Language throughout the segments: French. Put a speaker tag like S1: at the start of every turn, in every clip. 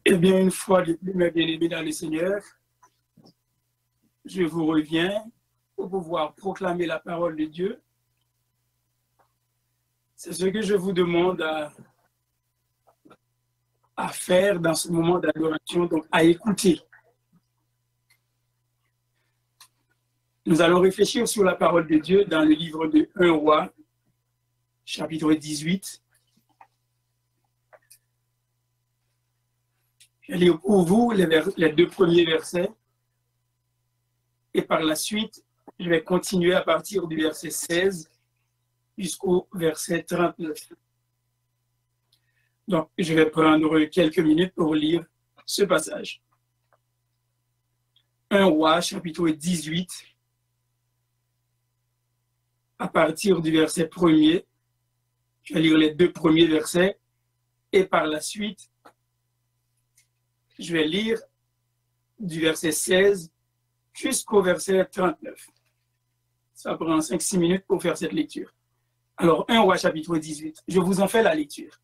S1: Eh bien, une fois de plus, mes bien-aimés dans le Seigneur, je vous reviens pour pouvoir proclamer la parole de Dieu. C'est ce que je vous demande à faire dans ce moment d'adoration, donc à écouter. Nous allons réfléchir sur la parole de Dieu dans le livre de 1 Roi, chapitre 18. Je vais lire pour vous les deux premiers versets et par la suite, je vais continuer à partir du verset 16 jusqu'au verset 39. Donc, je vais prendre quelques minutes pour lire ce passage. 1 Roi, chapitre 18, à partir du verset 1er. Je vais lire les deux premiers versets et par la suite, je vais lire du verset 16 jusqu'au verset 39. Ça prend 5-6 minutes pour faire cette lecture. Alors, 1 Roi, chapitre 18, je vous en fais la lecture.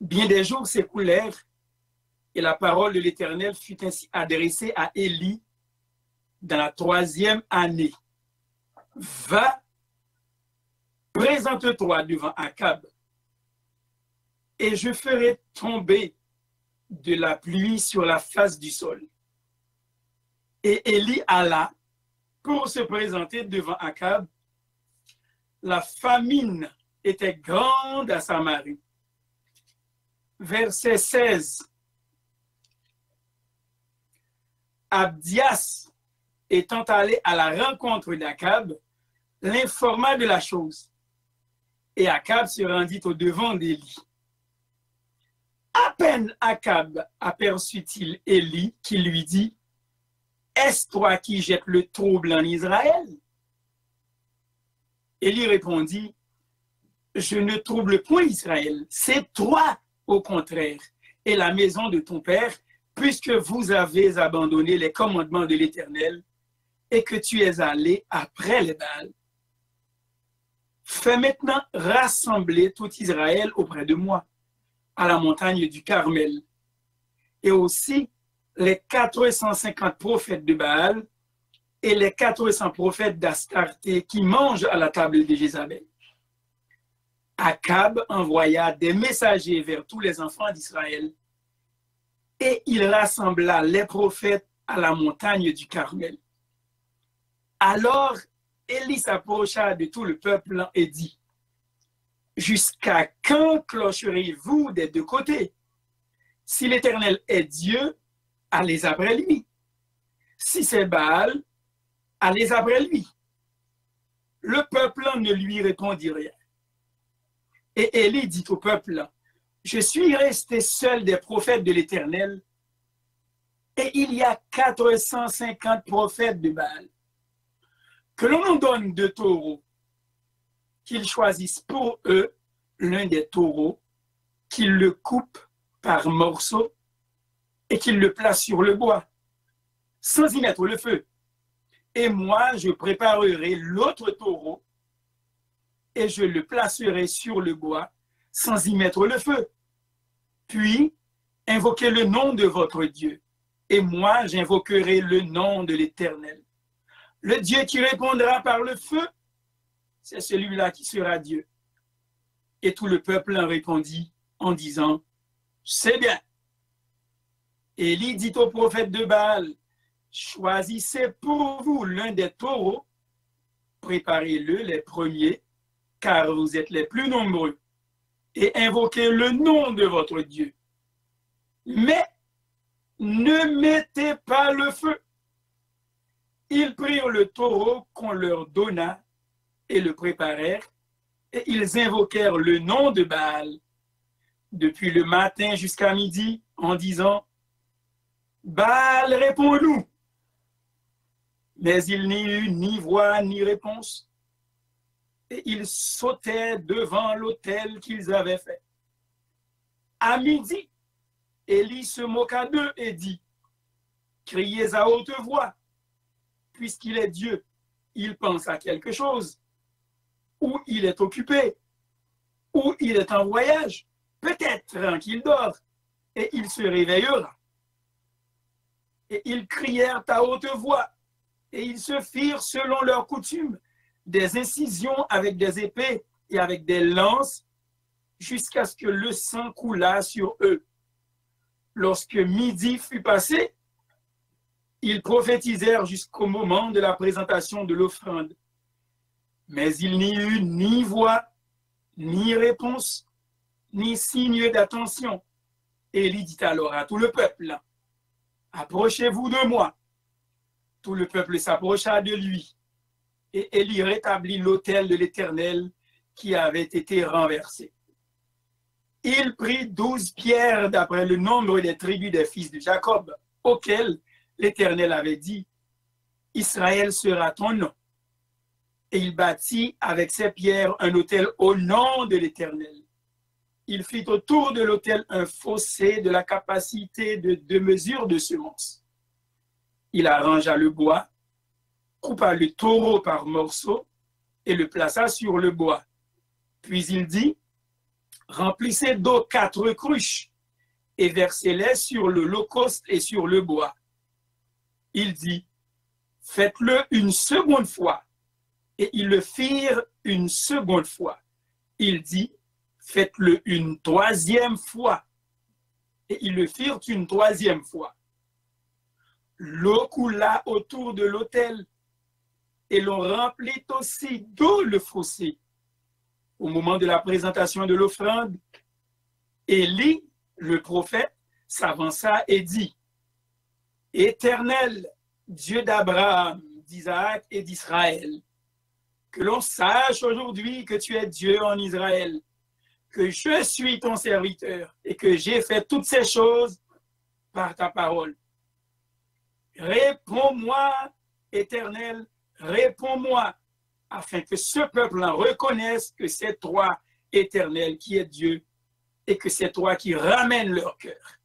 S1: Bien des jours s'écoulèrent et la parole de l'Éternel fut ainsi adressée à Élie dans la 3e année. Va, présente-toi devant Akab et je ferai tomber de la pluie sur la face du sol. Et Élie alla pour se présenter devant Akab. La famine était grande à Samarie. Verset 16. Abdias, étant allé à la rencontre d'Akab, l'informa de la chose. Et Akab se rendit au devant d'Élie. À peine Akab aperçut-il Élie qui lui dit, « Est-ce toi qui jettes le trouble en Israël? » Élie répondit, « Je ne trouble point Israël, c'est toi au contraire, et la maison de ton père, puisque vous avez abandonné les commandements de l'Éternel et que tu es allé après les Baals. Fais maintenant rassembler tout Israël auprès de moi, à la montagne du Carmel, et aussi les 450 prophètes de Baal et les 400 prophètes d'Astarté qui mangent à la table de Jézabel. » Akab envoya des messagers vers tous les enfants d'Israël et il rassembla les prophètes à la montagne du Carmel. Alors Élie s'approcha de tout le peuple et dit, « Jusqu'à quand clocherez-vous des deux côtés? Si l'Éternel est Dieu, allez après lui. Si c'est Baal, allez après lui. » Le peuple ne lui répondit rien. Et Élie dit au peuple, « Je suis resté seul des prophètes de l'Éternel, et il y a 450 prophètes de Baal. Que l'on nous donne 2 taureaux, qu'ils choisissent pour eux l'un des taureaux, qu'ils le coupent par morceaux et qu'ils le placent sur le bois, sans y mettre le feu. Et moi, je préparerai l'autre taureau et je le placerai sur le bois sans y mettre le feu. Puis, invoquez le nom de votre Dieu, et moi, j'invoquerai le nom de l'Éternel. Le Dieu qui répondra par le feu, c'est celui-là qui sera Dieu. » Et tout le peuple en répondit en disant, « C'est bien. » Élie dit au prophète de Baal, « Choisissez pour vous l'un des taureaux, préparez-le les premiers, car vous êtes les plus nombreux, et invoquez le nom de votre Dieu. Mais ne mettez pas le feu. » Ils prirent le taureau qu'on leur donna et le préparèrent, et ils invoquèrent le nom de Baal depuis le matin jusqu'à midi en disant, « Baal, réponds-nous. » Mais il n'y eut ni voix ni réponse, et ils sautaient devant l'autel qu'ils avaient fait. À midi, Élie se moqua d'eux et dit, « Criez à haute voix, puisqu'il est Dieu, il pense à quelque chose, ou il est occupé, ou il est en voyage, peut-être qu'il dort, et il se réveillera. Et ils crièrent à haute voix, et ils se firent selon leur coutume des incisions avec des épées et avec des lances, jusqu'à ce que le sang coulât sur eux. Lorsque midi fut passé, ils prophétisèrent jusqu'au moment de la présentation de l'offrande. Mais il n'y eut ni voix, ni réponse, ni signe d'attention. Élie dit alors à tout le peuple, « Approchez-vous de moi. » Tout le peuple s'approcha de lui, et Élie rétablit l'autel de l'Éternel qui avait été renversé. Il prit 12 pierres d'après le nombre des tribus des fils de Jacob, auxquelles l'Éternel avait dit, « Israël sera ton nom. » Et il bâtit avec ces pierres un autel au nom de l'Éternel. Il fit autour de l'autel un fossé de la capacité de 2 mesures de semences. Il arrangea le bois, coupa le taureau par morceaux et le plaça sur le bois. Puis il dit, « Remplissez d'eau 4 cruches et versez-les sur l'holocauste et sur le bois. » Il dit, « Faites-le une seconde fois. » Et ils le firent une seconde fois. Il dit, « Faites-le une 3e fois. » Et ils le firent une 3e fois. L'eau coula autour de l'autel, et l'on remplit aussi d'eau le fossé. Au moment de la présentation de l'offrande, Élie, le prophète, s'avança et dit, « Éternel, Dieu d'Abraham, d'Isaac et d'Israël, que l'on sache aujourd'hui que tu es Dieu en Israël, que je suis ton serviteur et que j'ai fait toutes ces choses par ta parole. Réponds-moi, Éternel, réponds-moi, afin que ce peuple en reconnaisse que c'est toi, Éternel, qui es Dieu, et que c'est toi qui ramènes leur cœur. »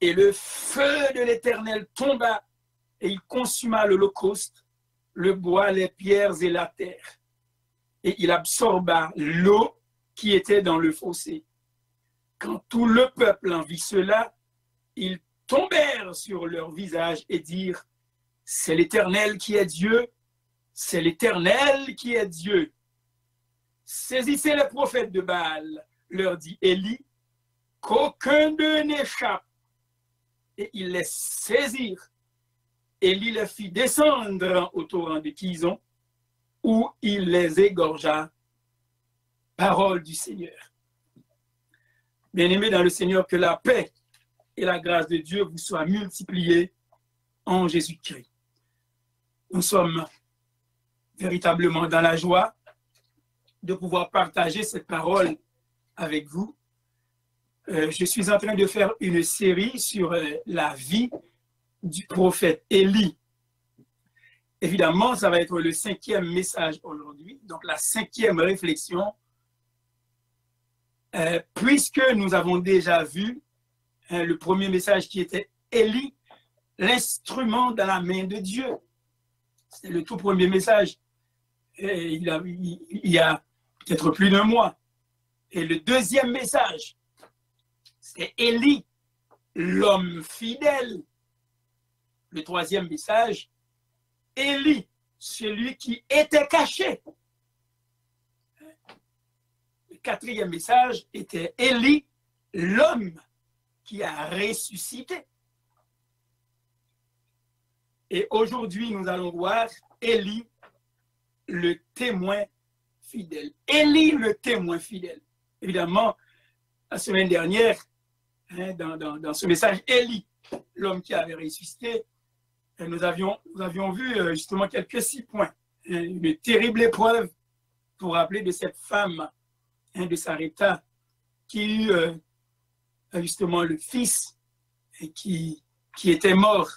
S1: Et le feu de l'Éternel tomba, et il consuma l'holocauste, le bois, les pierres et la terre. Et il absorba l'eau qui était dans le fossé. Quand tout le peuple en vit cela, ils tombèrent sur leur visage et dirent, « C'est l'Éternel qui est Dieu, c'est l'Éternel qui est Dieu. » Saisissez les prophètes de Baal, leur dit Élie, qu'aucun d'eux n'échappe. Et ils les saisirent. Élie les fit descendre au torrent de Kison, où il les égorgea. Parole du Seigneur. Bien-aimés dans le Seigneur, que la paix et la grâce de Dieu vous soient multipliées en Jésus-Christ. Nous sommes véritablement dans la joie de pouvoir partager cette parole avec vous. Je suis en train de faire une série sur la vie du prophète Élie. Évidemment, ça va être le 5e message aujourd'hui, donc la 5e réflexion, puisque nous avons déjà vu le premier message qui était Élie, l'instrument dans la main de Dieu. C'est le tout premier message. Et il y a peut-être plus d'un mois. Et le deuxième message, c'est Élie, l'homme fidèle. Le troisième message, Élie, celui qui était caché. Le 4e message était Élie, l'homme qui a ressuscité. Et aujourd'hui, nous allons voir Élie, le témoin fidèle. Élie, le témoin fidèle. Évidemment, la semaine dernière, dans ce message, Élie, l'homme qui avait ressuscité, nous avions vu justement quelques 6 points. Une terrible épreuve pour rappeler de cette femme de Sarepta qui eut justement le fils qui était mort.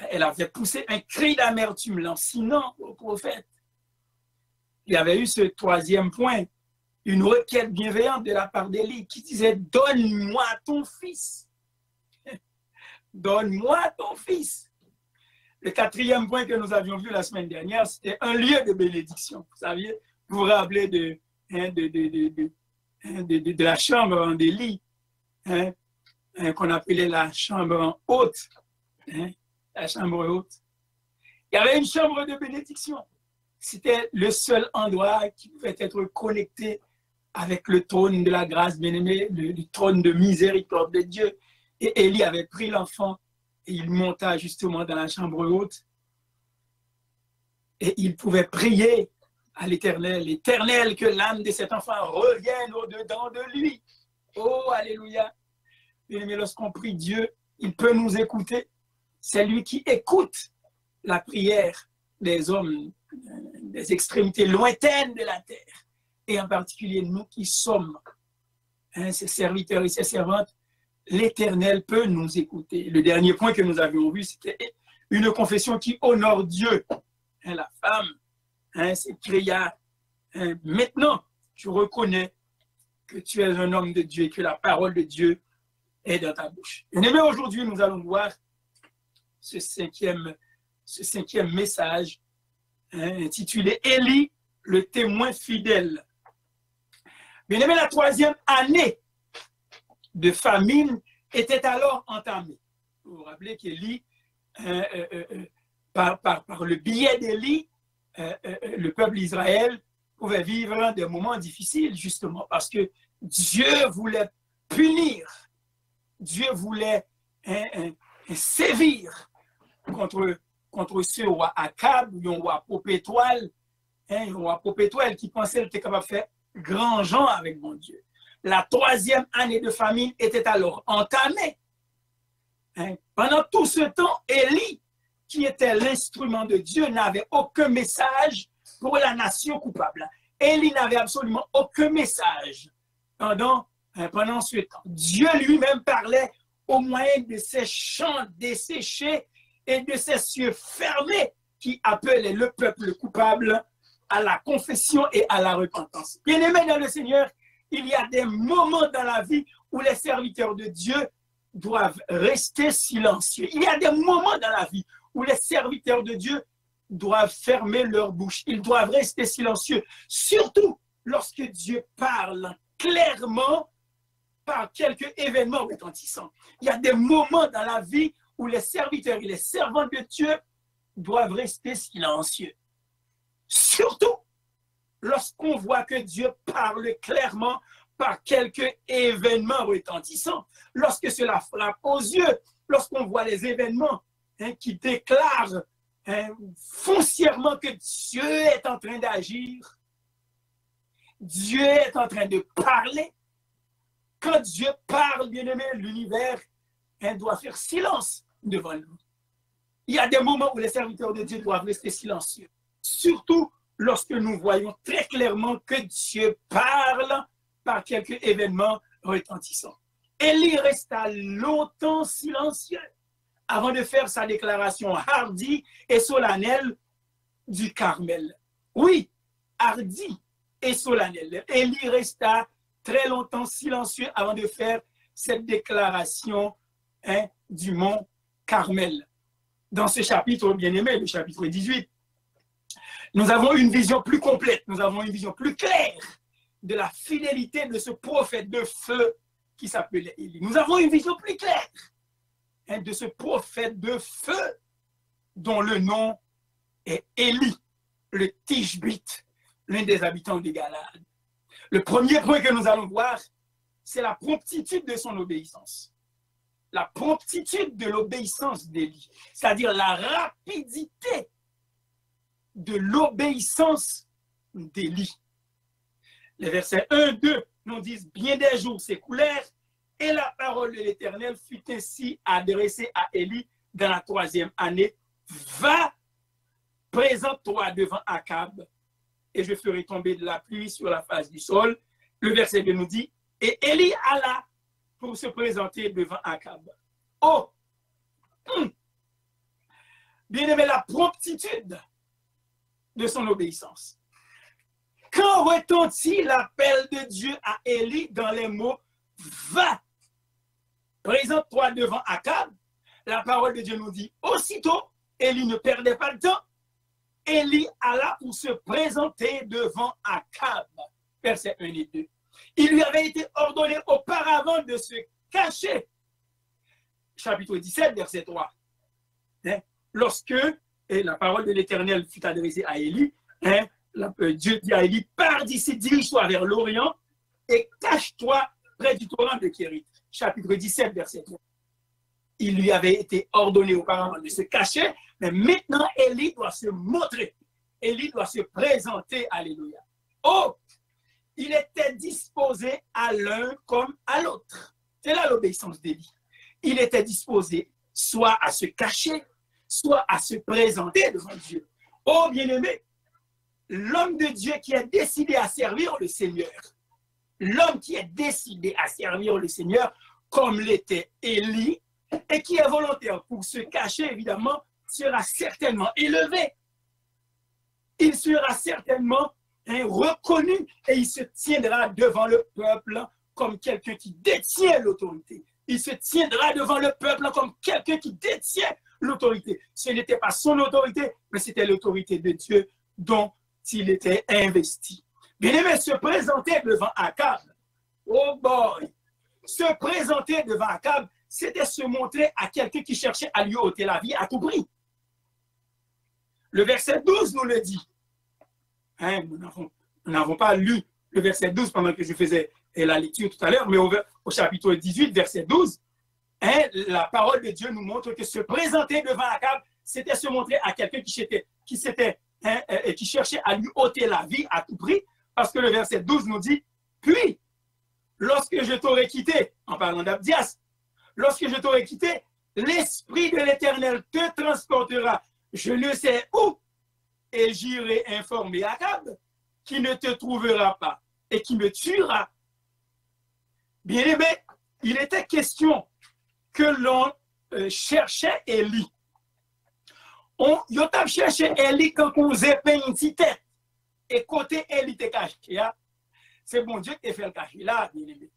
S1: Elle avait poussé un cri d'amertume, lancinant au prophète. Il y avait eu ce 3e point, une requête bienveillante de la part d'Élie qui disait « Donne-moi ton fils. Donne-moi ton fils. » Le 4e point que nous avions vu la semaine dernière, c'était un lieu de bénédiction. Vous saviez, vous vous rappelez de la chambre d'Élie, qu'on appelait la chambre haute. La chambre haute. Il y avait une chambre de bénédiction. C'était le seul endroit qui pouvait être connecté avec le trône de la grâce bien-aimée, le trône de miséricorde de Dieu. Et Élie avait pris l'enfant et il monta justement dans la chambre haute. Et il pouvait prier à l'Éternel. L'Éternel, que l'âme de cet enfant revienne au-dedans de lui. Oh, alléluia. Bien-aimé, lorsqu'on prie Dieu, il peut nous écouter. C'est lui qui écoute la prière des hommes, des extrémités lointaines de la terre. Et en particulier nous qui sommes ses serviteurs et ses servantes, l'Éternel peut nous écouter. Le dernier point que nous avions vu, c'était une confession qui honore Dieu. La femme s'écria, maintenant tu reconnais que tu es un homme de Dieu et que la parole de Dieu est dans ta bouche. Et aujourd'hui, nous allons voir ce cinquième message intitulé Élie, le témoin fidèle. Bien aimé, la 3e année de famine était alors entamée. Vous vous rappelez qu'Élie, par le biais d'Élie, le peuple d'Israël pouvait vivre des moments difficiles, justement, parce que Dieu voulait punir, Dieu voulait sévir contre ce roi Akab, un roi Popétoile, un roi Popétoile qui pensait qu'il était capable de faire grand gens avec mon Dieu. La 3e année de famine était alors entamée. Pendant tout ce temps, Élie, qui était l'instrument de Dieu, n'avait aucun message pour la nation coupable. Élie n'avait absolument aucun message pendant ce temps. Dieu lui-même parlait au moyen de ces champs desséchés et de ces cieux fermés qui appelaient le peuple coupable à la confession et à la repentance. Bien-aimés dans le Seigneur, il y a des moments dans la vie où les serviteurs de Dieu doivent rester silencieux. Il y a des moments dans la vie où les serviteurs de Dieu doivent fermer leur bouche. Ils doivent rester silencieux, surtout lorsque Dieu parle clairement par quelques événements retentissants. Il y a des moments dans la vie où les serviteurs et les servantes de Dieu doivent rester silencieux. Surtout lorsqu'on voit que Dieu parle clairement par quelques événements retentissants. Lorsque cela frappe aux yeux, lorsqu'on voit les événements qui déclarent foncièrement que Dieu est en train d'agir, Dieu est en train de parler. Quand Dieu parle, bien-aimé, l'univers doit faire silence devant nous. Il y a des moments où les serviteurs de Dieu doivent rester silencieux. Surtout lorsque nous voyons très clairement que Dieu parle par quelques événements retentissants. Élie resta longtemps silencieux avant de faire sa déclaration hardie et solennelle du Carmel. Oui, hardie et solennelle. Élie resta très longtemps silencieux avant de faire cette déclaration du mont Carmel. Dans ce chapitre bien-aimé, le chapitre 18, nous avons une vision plus complète, nous avons une vision plus claire de la fidélité de ce prophète de feu qui s'appelait Élie. Nous avons une vision plus claire de ce prophète de feu dont le nom est Élie, le Tishbite, l'un des habitants de Galade. Le premier point que nous allons voir, c'est la promptitude de son obéissance. La promptitude de l'obéissance d'Élie, c'est-à-dire la rapidité de l'obéissance d'Élie. Les versets 1-2 nous disent « Bien des jours s'écoulèrent et la parole de l'Éternel fut ainsi adressée à Élie dans la 3e année. Va, présente-toi devant Akab et je ferai tomber de la pluie sur la face du sol. » Le verset 2 nous dit « Et Élie alla pour se présenter devant Akab. » Oh! Bien-aimé, la promptitude de son obéissance. Quand retentit l'appel de Dieu à Élie dans les mots « Va, présente-toi devant Akab », la parole de Dieu nous dit aussitôt, Élie ne perdait pas le temps, Élie alla pour se présenter devant Akab. Versets 1 et 2. Il lui avait été ordonné auparavant de se cacher. Chapitre 17, verset 3. Hein? Lorsque la parole de l'Éternel fut adressée à Élie, hein, Dieu dit à Élie, pars d'ici, dirige-toi vers l'Orient et cache-toi près du torrent de Kérit. Chapitre 17, verset 3. Il lui avait été ordonné auparavant de se cacher, mais maintenant Élie doit se montrer. Élie doit se présenter, alléluia. Oh, il était disposé à l'un comme à l'autre. C'est là l'obéissance d'Élie. Il était disposé soit à se cacher, soit à se présenter devant Dieu. Oh, bien-aimé, l'homme de Dieu qui est décidé à servir le Seigneur, l'homme qui est décidé à servir le Seigneur, comme l'était Élie, et qui est volontaire pour se cacher, évidemment, sera certainement élevé. Il sera certainement reconnu et il se tiendra devant le peuple comme quelqu'un qui détient l'autorité. Il se tiendra devant le peuple comme quelqu'un qui détient l'autorité. Ce n'était pas son autorité, mais c'était l'autorité de Dieu dont il était investi. Bien-aimé, se présenter devant Akab, oh boy, se présenter devant Akab, c'était se montrer à quelqu'un qui cherchait à lui ôter la vie à tout prix. Le verset 12 nous le dit. Hein, nous n'avons pas lu le verset 12 pendant que je faisais la lecture tout à l'heure, mais au chapitre 18, verset 12, hein, la parole de Dieu nous montre que se présenter devant Akab, c'était se montrer à quelqu'un qui cherchait à lui ôter la vie à tout prix, parce que le verset 12 nous dit, puis, lorsque je t'aurai quitté, en parlant d'Abdias, lorsque je t'aurai quitté, l'Esprit de l'Éternel te transportera, je ne sais où, et j'irai informer Akab, qui ne te trouvera pas et qui me tuera. Bien aimé, il était question que l'on cherchait Élie. On a cherché Élie quand on faisait une petite tête. Et côté Élie te caché, c'est bon Dieu qui fait le cacher là, bien aimé.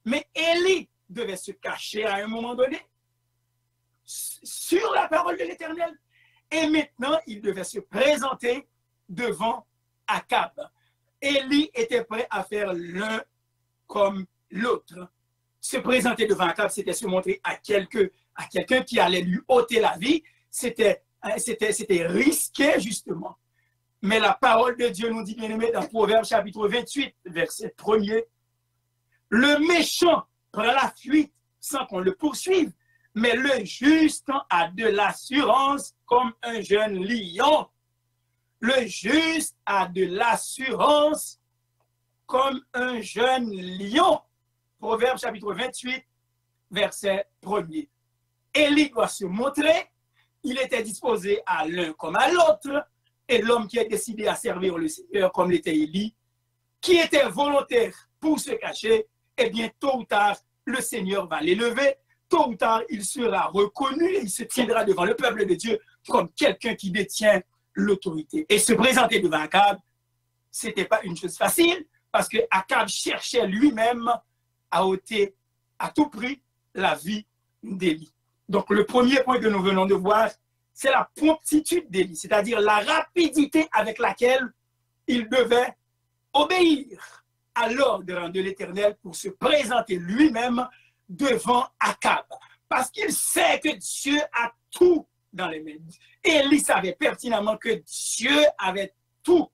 S1: Mais Élie devait se cacher à un moment donné sur la parole de l'Éternel. Et maintenant, il devait se présenter devant Akab. Élie était prêt à faire l'un comme l'autre. Se présenter devant Akab, c'était se montrer à quelqu'un qui allait lui ôter la vie. C'était risqué, justement. Mais la parole de Dieu nous dit, bien aimé, dans Proverbe chapitre 28, verset 1er, le méchant prend la fuite sans qu'on le poursuive, mais le juste a de l'assurance comme un jeune lion. Le juste a de l'assurance comme un jeune lion. Proverbe chapitre 28, verset 1er. Élie doit se montrer, il était disposé à l'un comme à l'autre, et l'homme qui est décidé à servir le Seigneur comme l'était Élie, qui était volontaire pour se cacher, eh bien, tôt ou tard, le Seigneur va l'élever, tôt ou tard, il sera reconnu et il se tiendra devant le peuple de Dieu comme quelqu'un qui détient l'autorité. Et se présenter devant Akab, ce n'était pas une chose facile, parce que Akab cherchait lui-même à ôter à tout prix la vie d'Élie. Donc, le premier point que nous venons de voir, c'est la promptitude d'Élie, c'est-à-dire la rapidité avec laquelle il devait obéir à l'ordre de l'Éternel pour se présenter lui-même devant Akab. Parce qu'il sait que Dieu a tout dans les mains. Élie savait pertinemment que Dieu avait tout.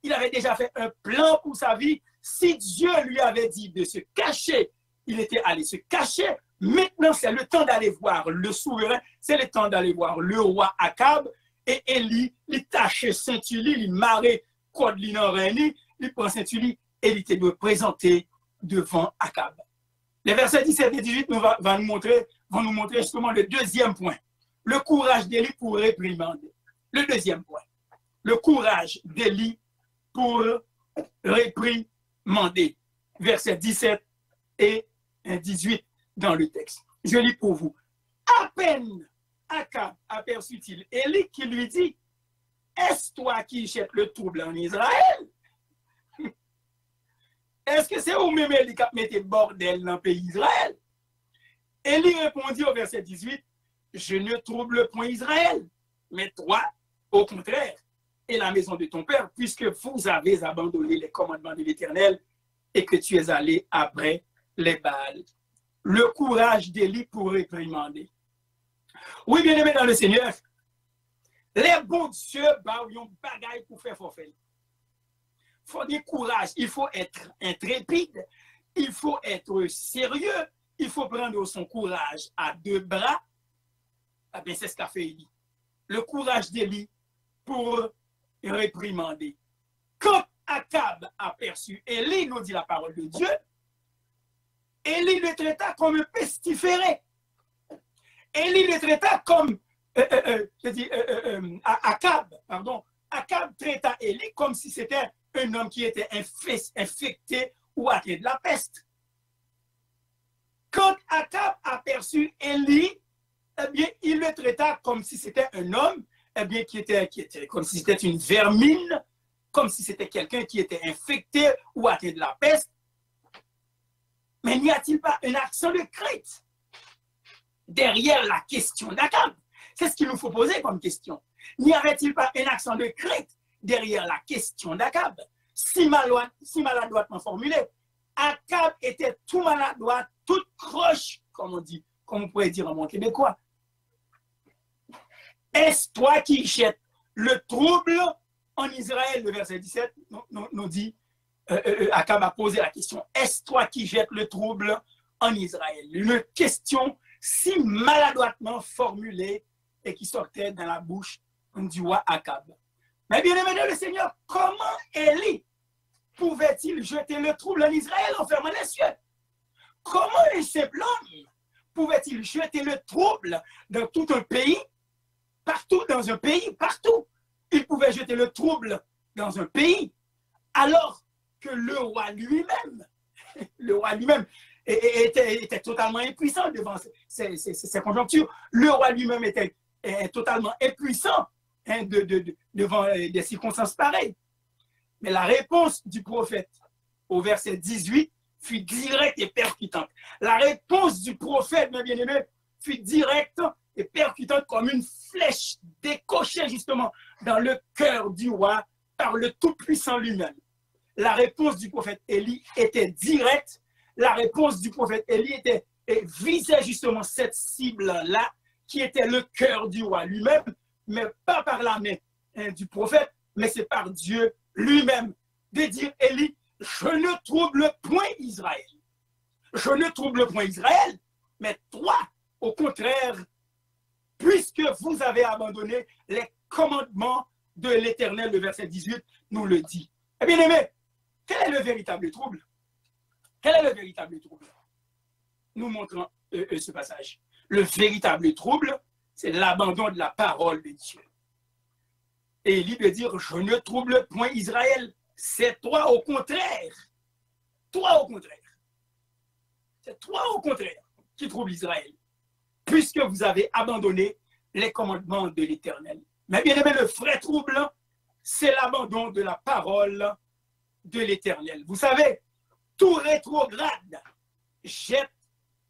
S1: Il avait déjà fait un plan pour sa vie. Si Dieu lui avait dit de se cacher, il était allé se cacher. Maintenant, c'est le temps d'aller voir le souverain, c'est le temps d'aller voir le roi Akab. Et Élie, il tâche Saint-Uli, il marre Kodlinan Reni, il prend Saint-Uli et il était de présenter devant Akab. Les versets 17 et 18 vont nous montrer justement le deuxième point. Le courage d'Élie pour réprimander. Le deuxième point. Le courage d'Élie pour réprimander. Versets 17 et 18 dans le texte. Je lis pour vous. À peine Akab aperçut-il Élie qui lui dit, est-ce toi qui jettes le trouble en Israël? Est-ce que c'est vous-même Élie qui mettez bordel dans le pays d'Israël? Élie répondit au verset 18, je ne trouble point Israël, mais toi, au contraire, et la maison de ton père, puisque vous avez abandonné les commandements de l'Éternel et que tu es allé après les Baals. Le courage d'Élie pour réprimander. Oui, bien aimé dans le Seigneur, les bons dieux, ils ont bagaille pour faire forfait. Il faut du courage, il faut être intrépide, il faut être sérieux, il faut prendre son courage à deux bras. Eh bien, c'est ce qu'a fait Élie. Le courage d'Élie pour réprimander. Quand Akab aperçut Élie, nous dit la parole de Dieu, Élie le traita comme un pestiféré. Élie le traita comme Akab, pardon. Akab traita Élie comme si c'était un homme qui était infecté ou atteint de la peste. Quand Akab aperçut Élie, eh bien, il le traita comme si c'était un homme, eh bien, qui était comme si c'était une vermine, comme si c'était quelqu'un qui était infecté ou atteint de la peste. Mais n'y a-t-il pas un accent de crainte derrière la question d'Akab? C'est ce qu'il nous faut poser comme question. N'y avait-il pas un accent de crainte derrière la question d'Akab? Si maladroitement formulé, Akab était tout maladroit, tout croche, comme on dit, comme on pourrait dire en bon québécois. Est-ce toi qui jettes le trouble en Israël? Le verset 17 nous dit, Akab a posé la question, est-ce toi qui jettes le trouble en Israël? Une question si maladroitement formulée et qui sortait dans la bouche du roi Akab. Mais bien aimé le Seigneur, comment Élie pouvait-il jeter le trouble en Israël en fermant les cieux? Comment un simple homme pouvait-il jeter le trouble dans tout un pays? Partout dans un pays, partout. Il pouvait jeter le trouble dans un pays, alors que le roi lui-même était totalement impuissant devant ces conjonctures. Le roi lui-même était totalement impuissant devant des circonstances pareilles. Mais la réponse du prophète au verset 18 fut directe et percutante. La réponse du prophète, mes bien-aimés, fut directe et percutante comme une flèche décochée justement dans le cœur du roi par le Tout-Puissant lui-même. La réponse du prophète Élie était directe. La réponse du prophète Élie visait justement cette cible-là qui était le cœur du roi lui-même, mais pas par la main du prophète, mais c'est par Dieu lui-même. De dire, Élie, je ne trouble point Israël. Je ne trouble point Israël, mais toi, au contraire, puisque vous avez abandonné les commandements de l'Éternel, le verset 18 nous le dit. Eh bien aimé, quel est le véritable trouble? Quel est le véritable trouble? Nous montrons ce passage. Le véritable trouble, c'est l'abandon de la parole de Dieu. Et Élie peut dire, je ne trouble point Israël. C'est toi au contraire. Toi au contraire. C'est toi au contraire qui trouble Israël. Puisque vous avez abandonné les commandements de l'Éternel. Mais bien aimé, le vrai trouble, c'est l'abandon de la parole de l'Éternel. Vous savez, tout rétrograde jette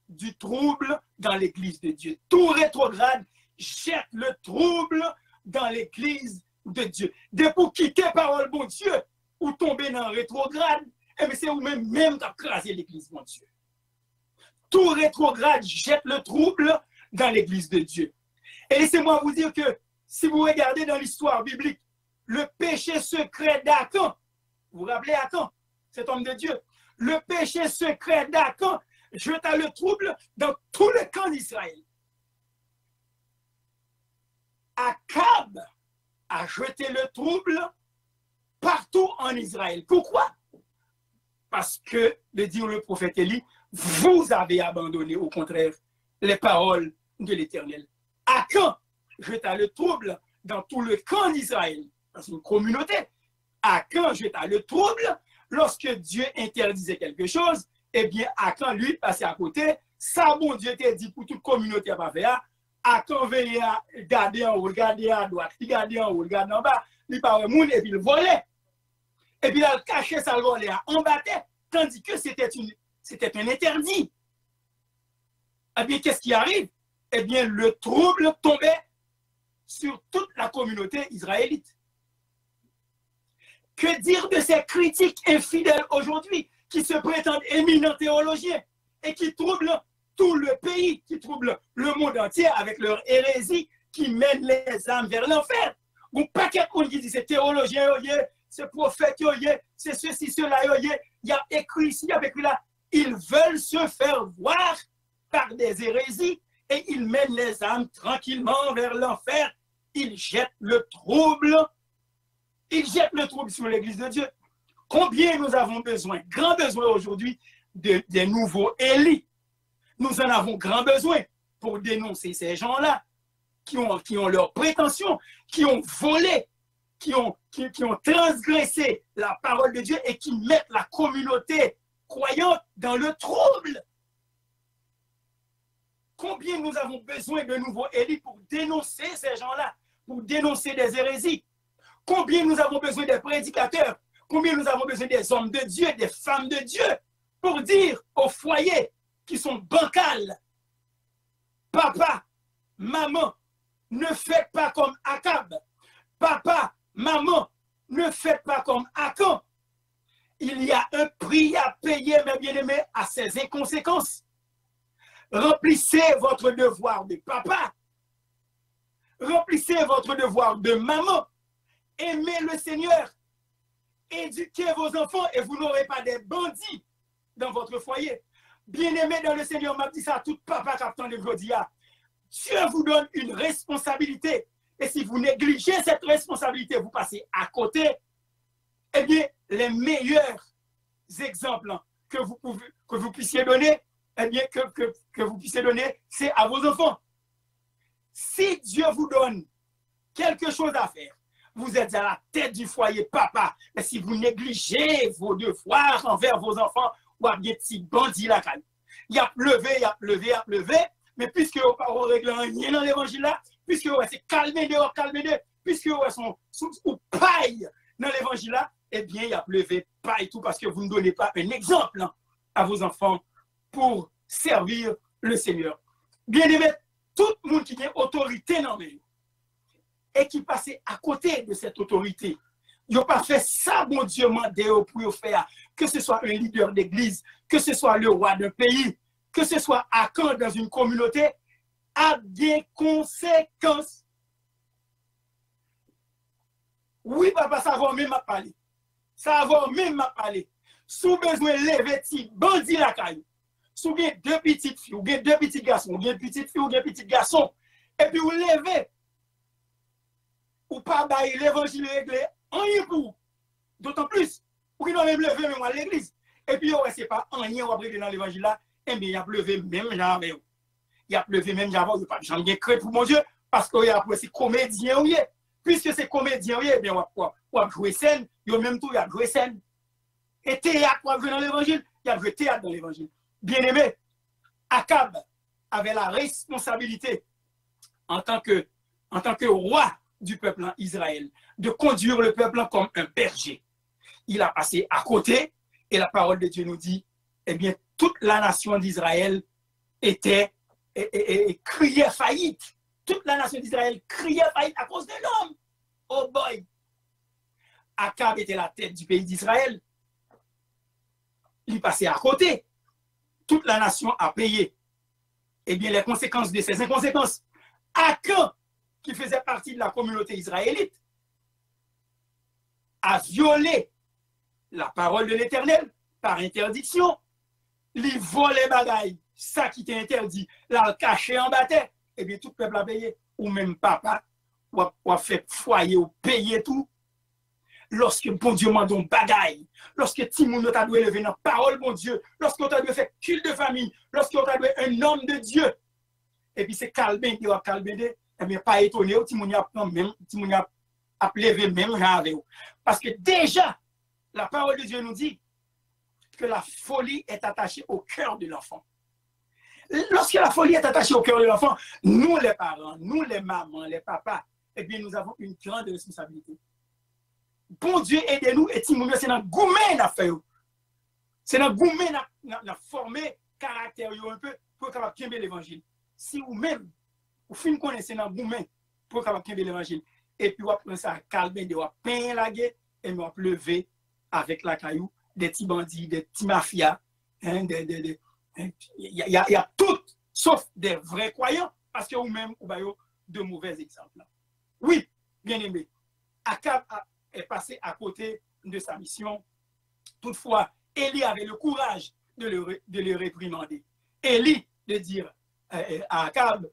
S1: du trouble dans l'Église de Dieu. Tout rétrograde jette le trouble dans l'Église de Dieu. Dès pour quitter parole, bon Dieu, ou tomber dans le rétrograde, et c'est vous-même qui crasé l'Église, mon Dieu. Tout rétrograde jette le trouble dans l'Église de Dieu. Et laissez-moi vous dire que si vous regardez dans l'histoire biblique, le péché secret d'Akan, vous vous rappelez Akan, cet homme de Dieu, le péché secret d'Akan jeta le trouble dans tout le camp d'Israël. Akab a jeté le trouble partout en Israël. Pourquoi? Parce que, de dire le prophète Élie, vous avez abandonné au contraire les paroles de l'Éternel. Akan jeta le trouble dans tout le camp d'Israël, dans une communauté. Akan jeta le trouble lorsque Dieu interdisait quelque chose, eh bien, Akan, lui, passait à côté. Ça, bon Dieu t'a dit pour toute communauté à pas faire. Akan veillait à garder en haut, regarder à droite, regarder en haut, regarder en bas, il parlait moun et puis il volait. Et puis il cachait sa volée à embattait, tandis que c'était un interdit. Eh bien, qu'est-ce qui arrive? Eh bien, le trouble tombait sur toute la communauté israélite. Que dire de ces critiques infidèles aujourd'hui qui se prétendent éminents théologiens et qui troublent tout le pays, qui troublent le monde entier avec leur hérésie qui mène les âmes vers l'enfer. Bon, pas quelqu'un qui dit c'est théologien, c'est prophète, c'est ceci, cela, il y a écrit ici, il y a écrit là. Ils veulent se faire voir par des hérésies et ils mènent les âmes tranquillement vers l'enfer. Ils jettent le trouble. Ils jettent le trouble sur l'Église de Dieu. Combien nous avons besoin, grand besoin aujourd'hui, des nouveaux Élis. Nous en avons grand besoin pour dénoncer ces gens-là qui ont leurs prétentions, qui ont volé, qui ont transgressé la parole de Dieu et qui mettent la communauté croyante dans le trouble. Combien nous avons besoin de nouveaux Élis pour dénoncer ces gens-là, pour dénoncer des hérésies. Combien nous avons besoin des prédicateurs, combien nous avons besoin des hommes de Dieu, des femmes de Dieu, pour dire aux foyers qui sont bancals, papa, maman, ne faites pas comme Akab. Papa, maman, ne faites pas comme Akan. Il y a un prix à payer, mes bien-aimés, à ces inconséquences. Remplissez votre devoir de papa. Remplissez votre devoir de maman. Aimez le Seigneur. Éduquez vos enfants et vous n'aurez pas des bandits dans votre foyer. Bien-aimés dans le Seigneur, m'a dit ça à tout papa qui attend le Jodia. Dieu vous donne une responsabilité. Et si vous négligez cette responsabilité, vous passez à côté, eh bien, les meilleurs exemples que vous puissiez donner, eh bien, que vous puissiez donner, c'est à vos enfants. Si Dieu vous donne quelque chose à faire, vous êtes à la tête du foyer, papa. Mais si vous négligez vos devoirs envers vos enfants, ou à bien petit bandit là, il a pleuvé, mais puisque vous ne réglez rien dans l'évangile là, puisque vous c'est calmé dehors, puisque vous sont ou paille dans l'évangile là, eh bien, il a pleuvé paille tout parce que vous ne donnez pas un exemple à vos enfants pour servir le Seigneur. Bien aimé, tout le monde qui a autorité dans les et qui passait à côté de cette autorité. Ils n'ont pas fait ça, bon Dieu, mandé pour faire. Que ce soit un leader d'église, que ce soit le roi d'un pays, que ce soit Akan dans une communauté, a des conséquences. Oui, papa, ça va même parler. Ça va même parler. Sous besoin de lever, bandit la caille. Sous bien deux petites filles, ou bien deux petits garçons, ou bien petites filles, ou bien petits garçons, et puis vous levez, ou pas bailler l'évangile réglé, rien pour. D'autant plus, pour qu'ils n'ont même levé même à l'église. Et puis, c'est pas rien ou après dans l'évangile là, et bien, il a pleuvé même jamais. Il a pleuvé même jamais, il n'y a pas de gens qui créent pour mon Dieu, parce qu'il y a c'est comédien, puisque c'est comédien, eh bien, on va jouer scène, il y a même tout, il y a joué scène. Et théâtre, on va jouer dans l'évangile, il y a joué théâtre dans l'évangile. Bien aimé, Akab avait la responsabilité en tant que roi du peuple en Israël, de conduire le peuple comme un berger. Il a passé à côté, et la parole de Dieu nous dit, eh bien, toute la nation d'Israël était et criait faillite. Toute la nation d'Israël criait faillite à cause de l'homme. Oh boy! Akab était la tête du pays d'Israël. Il passait à côté. Toute la nation a payé. Eh bien, les conséquences de ces inconséquences. Akan, qui faisait partie de la communauté israélite, a violé la parole de l'Éternel par interdiction. Il volait bagaille, ça qui était interdit, l'a caché en bataille. Eh bien, tout le peuple a payé. Ou même papa, ou a fait foyer, ou payé tout. Lorsque bon Dieu m'a donné bagaille, lorsque Timoun t'a dû lever dans la parole, bon Dieu, lorsque t'a dû faire culte de famille, lorsque t'a dû un homme de Dieu, et puis c'est calmé, il va calmer, eh bien, pas étonné, Timoun a levé même avec vous. Parce que déjà, la parole de Dieu nous dit que la folie est attachée au cœur de l'enfant. Lorsque la folie est attachée au cœur de l'enfant, nous les parents, nous les mamans, les papas, eh bien, nous avons une grande responsabilité. Bon Dieu, aidez-nous, et Timoun, c'est dans le gourmet à faire. C'est dans le gourmet à former caractère un peu pour capable de l'évangile. Si vous-même, vous finissez connaître dans le gourmet pour capable de l'évangile, et puis vous prenez ça calme, vous peindre la guerre, et vous lever avec la caillou, des petits bandits, des petits mafias. Hein, il y a tout, sauf des vrais croyants, parce que vous-même, vous avez de mauvais exemples. Oui, bien aimé, Akab est passé à côté de sa mission. Toutefois, Élie avait le courage de le réprimander. Élie de dire à Akab,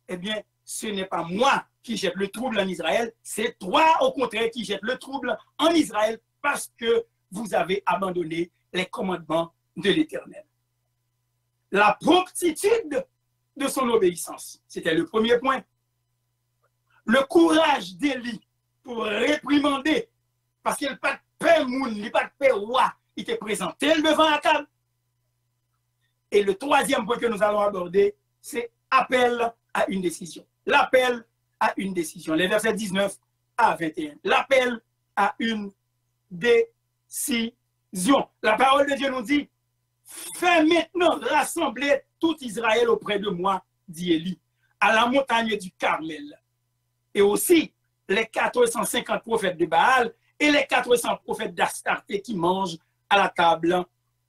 S1: eh bien, ce n'est pas moi qui jette le trouble en Israël, c'est toi, au contraire, qui jette le trouble en Israël parce que vous avez abandonné les commandements de l'Éternel. La promptitude de son obéissance, c'était le premier point. Le courage d'Élie pour réprimander, parce qu'il n'y a pas de paix moun, il n'y a pas de paix roi, il était présenté devant Akab. Et le troisième point que nous allons aborder, c'est appel à une décision. L'appel à une décision. Les versets 19 à 21. L'appel à une décision. La parole de Dieu nous dit, fais maintenant rassembler tout Israël auprès de moi, dit Élie, à la montagne du Carmel. Et aussi les 450 prophètes de Baal et les 400 prophètes d'Astarté qui mangent à la table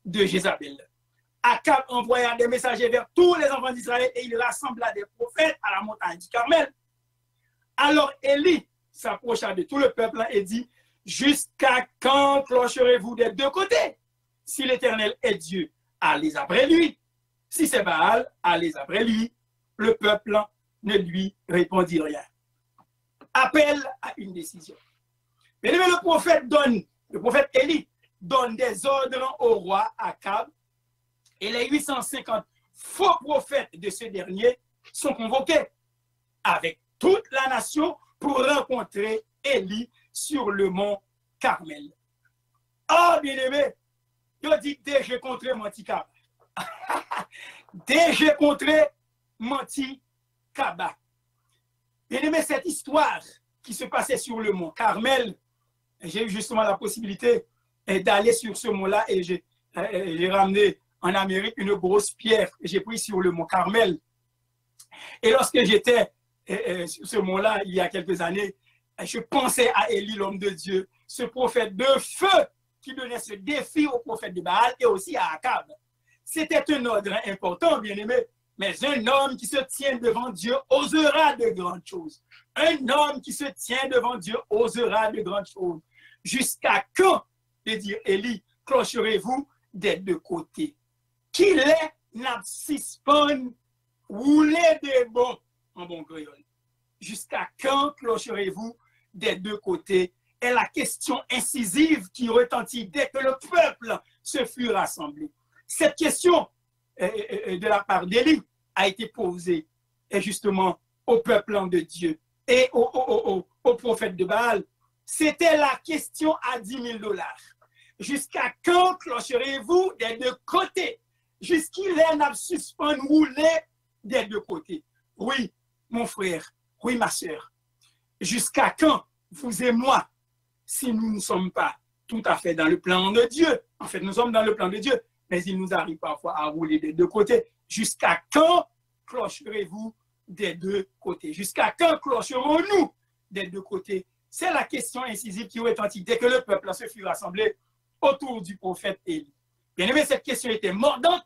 S1: de Jézabel. Akab envoya des messagers vers tous les enfants d'Israël et il rassembla des prophètes à la montagne du Carmel. Alors Élie s'approcha de tout le peuple et dit, jusqu'à quand clocherez-vous des deux côtés? Si l'Éternel est Dieu, allez après lui. Si c'est Baal, allez après lui. Le peuple ne lui répondit rien. Appel à une décision. Mais le prophète Élie donne des ordres au roi Akab et les 850 faux prophètes de ce dernier sont convoqués avec toute la nation pour rencontrer Élie sur le mont Carmel. Oh, bien-aimé, je dis déjà contre Menti Kaba. Déjà contre Menti Kaba. Bien-aimé, cette histoire qui se passait sur le mont Carmel, j'ai eu justement la possibilité d'aller sur ce mont-là et j'ai ramené en Amérique une grosse pierre que j'ai prise sur le mont Carmel. Et lorsque j'étais sur ce mont-là, il y a quelques années, je pensais à Élie, l'homme de Dieu, ce prophète de feu qui donnait ce défi au prophète de Baal et aussi à Akab. C'était un ordre important, bien-aimé, mais un homme qui se tient devant Dieu osera de grandes choses. Un homme qui se tient devant Dieu osera de grandes choses. Jusqu'à quand, de dire Élie, clocherez-vous des deux côtés? Qu'il est n'absispan rouler des bons en bon créole. Jusqu'à quand clocherez-vous des deux côtés? Est la question incisive qui retentit dès que le peuple se fut rassemblé. Cette question de la part d'Élie a été posée justement au peuple de Dieu et au prophète de Baal. C'était la question à $10,000. Jusqu'à quand clocherez-vous des deux côtés? Jusqu'il est n'absispan rouler des deux côtés. Oui, mon frère, oui, ma soeur. Jusqu'à quand, vous et moi, si nous ne sommes pas tout à fait dans le plan de Dieu, en fait, nous sommes dans le plan de Dieu, mais il nous arrive parfois à rouler des deux côtés. Jusqu'à quand clocherez-vous des deux côtés? Jusqu'à quand clocherons-nous des deux côtés? C'est la question incisive qui retentit dès que le peuple se fut rassemblé autour du prophète Élie. Bien aimé, cette question était mordante.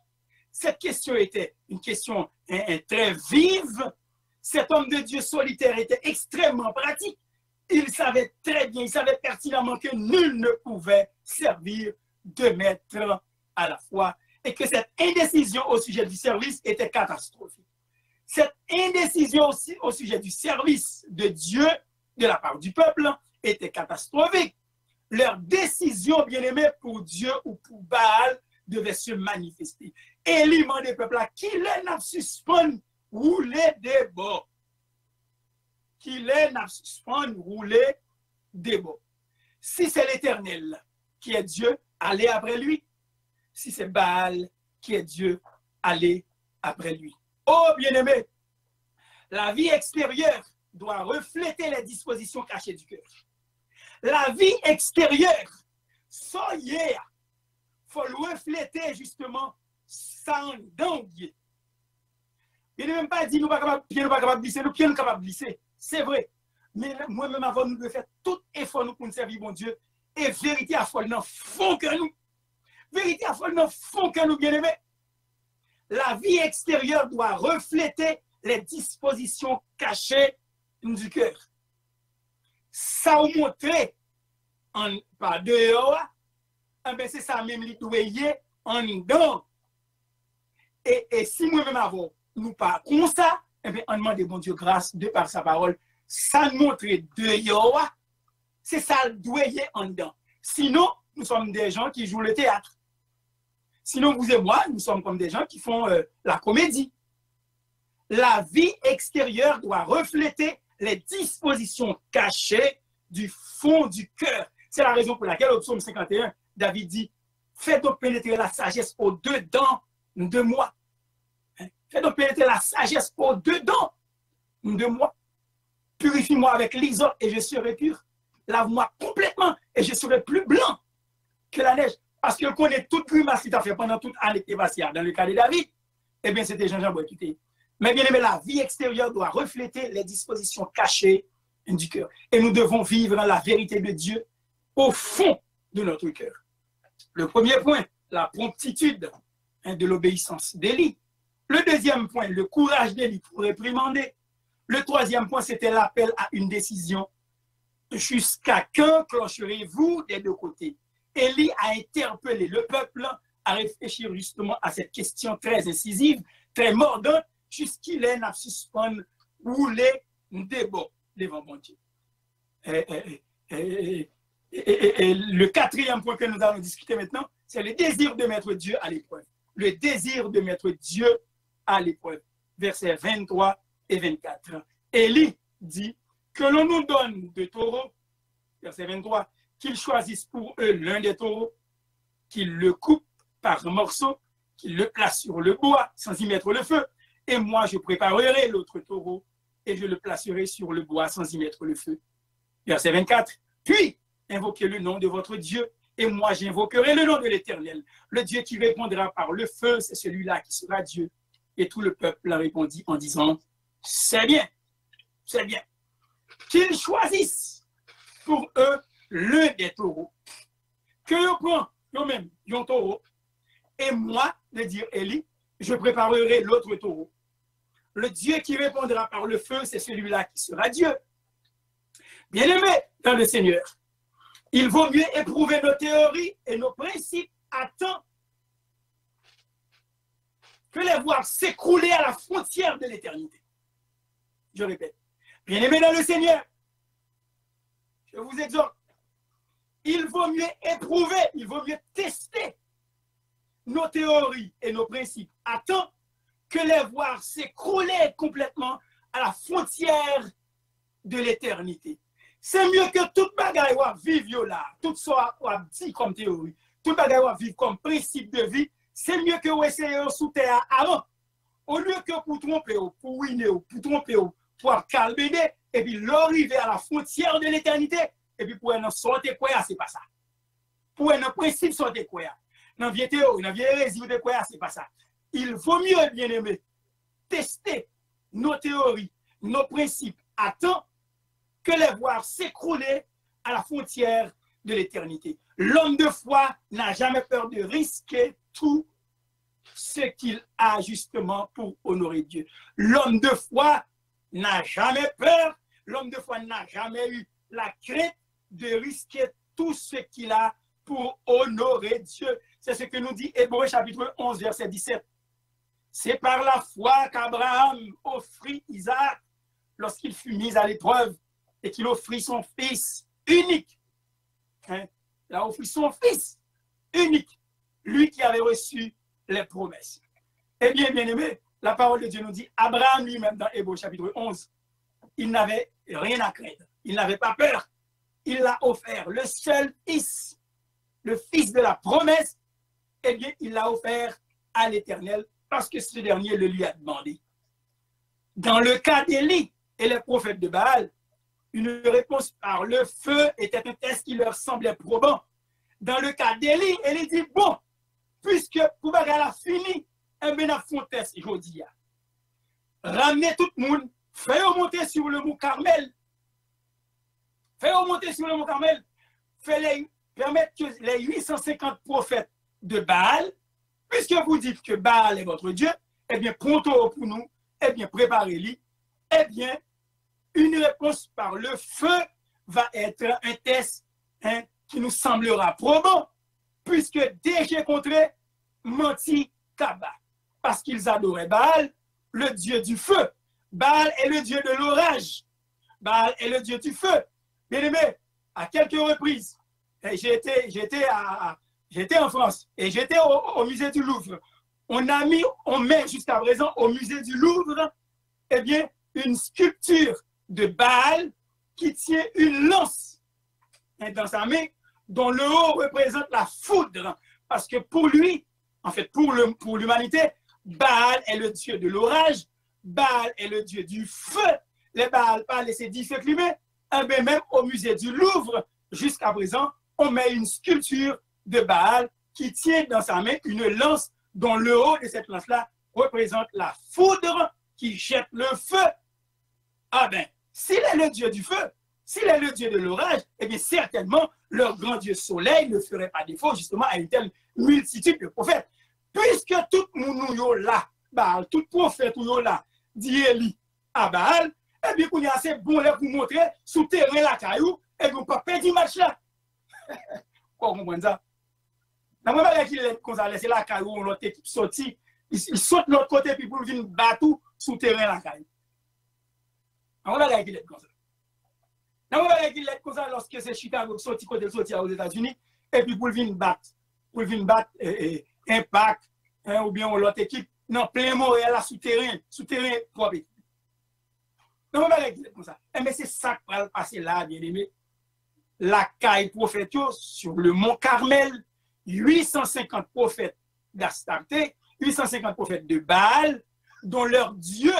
S1: Cette question était une question très vive. Cet homme de Dieu solitaire était extrêmement pratique. Il savait très bien, il savait pertinemment que nul ne pouvait servir deux maîtres à la fois et que cette indécision au sujet du service était catastrophique. Cette indécision aussi au sujet du service de Dieu de la part du peuple était catastrophique. Leur décision, bien-aimée, pour Dieu ou pour Baal devait se manifester. Élie demandait au peuple qu'il n'a suspend rouler des bords. Qu'il n'a suspend rouler des bords. Si c'est l'Éternel qui est Dieu, allez après lui. Si c'est Baal qui est Dieu, allez après lui. Oh, bien-aimé, la vie extérieure doit refléter les dispositions cachées du cœur. La vie extérieure, soyez, faut le refléter justement sans dangue. Il ne même pas dit nous pas capables, pieds nous pas capables de glisser, nous pieds nous capables de glisser. C'est vrai. Mais moi-même avant nous devons faire tout effort nous pour nous servir bon Dieu et vérité à foi dans fond que nous. Vérité à fond, dans fond que nous bien aimés. La vie extérieure doit refléter les dispositions cachées du cœur. Ça vous montre par dehors, c'est ça même qui doit y en dedans. Et si moi-même avant, nous pas comme ça, on demande bon Dieu grâce de par sa parole, ça nous montre dehors, c'est ça doit y en dedans. Sinon, nous sommes des gens qui jouent le théâtre. Sinon, vous et moi, nous sommes comme des gens qui font la comédie. La vie extérieure doit refléter les dispositions cachées du fond du cœur. C'est la raison pour laquelle, au psaume 51, David dit, fais donc pénétrer la sagesse au-dedans de moi. Fais donc pénétrer la sagesse au-dedans de moi. Purifie-moi avec l'hysope et je serai pur. Lave-moi complètement et je serai plus blanc que la neige. Parce que connaît toute grimace qu'il a fait pendant toute année dans le cas de David, eh bien, c'était Jean-Jean Bois-Quitté. Mais bien aimé, la vie extérieure doit refléter les dispositions cachées du cœur. Et nous devons vivre la vérité de Dieu au fond de notre cœur. Le premier point, la promptitude de l'obéissance d'Élie. Le deuxième point, le courage d'Élie pour réprimander. Le troisième point, c'était l'appel à une décision. Jusqu'à quand clocherez-vous des deux côtés? Élie a interpellé le peuple à réfléchir justement à cette question très incisive, très mordante, jusqu'il est à suspendre ou les débats devant mon Dieu. Et le quatrième point que nous allons discuter maintenant, c'est le désir de mettre Dieu à l'épreuve. Le désir de mettre Dieu à l'épreuve. Versets 23 et 24. Élie dit que l'on nous donne de taureaux, verset 23, qu'ils choisissent pour eux l'un des taureaux, qu'ils le coupent par morceaux, qu'ils le placent sur le bois sans y mettre le feu. Et moi, je préparerai l'autre taureau et je le placerai sur le bois sans y mettre le feu. Verset 24. Puis, invoquez le nom de votre Dieu et moi, j'invoquerai le nom de l'Éternel. Le Dieu qui répondra par le feu, c'est celui-là qui sera Dieu. Et tout le peuple a répondu en disant, c'est bien, c'est bien. Qu'ils choisissent pour eux l'un des taureaux. Que je prends, eux-mêmes, un taureau. Et moi, de dire Élie, je préparerai l'autre taureau. Le Dieu qui répondra par le feu, c'est celui-là qui sera Dieu. Bien-aimés dans le Seigneur, il vaut mieux éprouver nos théories et nos principes à temps que les voir s'écrouler à la frontière de l'éternité. Je répète, bien-aimés dans le Seigneur, je vous exhorte, il vaut mieux éprouver, il vaut mieux tester nos théories et nos principes à temps que les voir s'écrouler complètement à la frontière de l'éternité. C'est mieux que toute bagaille ou vivre là, tout ça ou dit comme théorie, toute bagaille ou vivre comme principe de vie, c'est mieux que vous essayez sous terre avant. Au lieu que pour tromper, pour ruiner, pour tromper, pour calmer, et puis l'arriver à la frontière de l'éternité, et puis pour en sortir quoi, c'est pas ça. Pour un principe sortir quoi. Dans vieille théorie, dans vieille hérésie de quoi, c'est pas ça. Il vaut mieux, bien aimé, tester nos théories, nos principes à temps que les voir s'écrouler à la frontière de l'éternité. L'homme de foi n'a jamais peur de risquer tout ce qu'il a justement pour honorer Dieu. L'homme de foi n'a jamais peur, l'homme de foi n'a jamais eu la crainte de risquer tout ce qu'il a pour honorer Dieu. C'est ce que nous dit Hébreux chapitre 11, verset 17. C'est par la foi qu'Abraham offrit Isaac lorsqu'il fut mis à l'épreuve et qu'il offrit son fils unique. Il a offert son fils unique, lui qui avait reçu les promesses. Eh bien, bien-aimé, la parole de Dieu nous dit, Abraham lui-même dans Hébreux chapitre 11, il n'avait rien à craindre, il n'avait pas peur, il l'a offert, le seul fils, le fils de la promesse, eh bien, il l'a offert à l'Éternel parce que ce dernier le lui a demandé. Dans le cas d'Élie et les prophètes de Baal, une réponse par le feu était un test qui leur semblait probant. Dans le cas d'Élie, Élie dit, bon, puisque pour bagarre a fini, un bien à fond test, je dis, ramenez tout le monde, faites remonter sur le mont Carmel, faites remonter sur le mont Carmel, permettre que les 850 prophètes de Baal, puisque vous dites que Baal est votre Dieu, eh bien, pronto pour nous, eh bien, préparez-les, eh bien, une réponse par le feu va être un test qui nous semblera probant, puisque dès que j'ai contré, menti Kaba, parce qu'ils adoraient Baal, le Dieu du feu. Baal est le Dieu de l'orage. Baal est le Dieu du feu. Bien aimé, à quelques reprises, j'étais en France et j'étais au musée du Louvre. On met jusqu'à présent au musée du Louvre, eh bien, une sculpture de Baal qui tient une lance dans sa main, dont le haut représente la foudre. Parce que pour lui, en fait, pour l'humanité, Baal est le dieu de l'orage, Baal est le dieu du feu. Les Baal pas laissé 10 feux climés. Même au musée du Louvre, jusqu'à présent, on met une sculpture de Baal qui tient dans sa main une lance dont le haut de cette lance-là représente la foudre qui jette le feu. Ah ben, s'il est le dieu du feu, s'il est le dieu de l'orage, eh bien certainement, leur grand dieu soleil ne ferait pas défaut justement à une telle multitude de prophètes. Puisque tout le monde là, Baal, tout prophète là, dit Élie à Baal, eh bien, qu'on est assez bon là pour montrer sous terrain la caillou, et qu'on ne peut pas perdre du match là. Quoi, vous comprenez ça? Dans le moment qu'il est comme ça, laisser la caillou, l'autre équipe sortie, il saute de l'autre côté, puis pour venir battre sous terrain la caillou. Dans le moment qu'il est comme ça. Dans le moment qu'il est comme ça, lorsque c'est Chicago sorti côté sorti aux États-Unis, et puis pour venir battre Impact, ou bien l'autre équipe, non, plein Montréal là, sous terrain propre. Non, comme ça. Mais c'est ça qui va passer là, bien aimé. La caille prophète sur le mont Carmel, 850 prophètes d'Astarté, 850 prophètes de Baal, dont leur Dieu,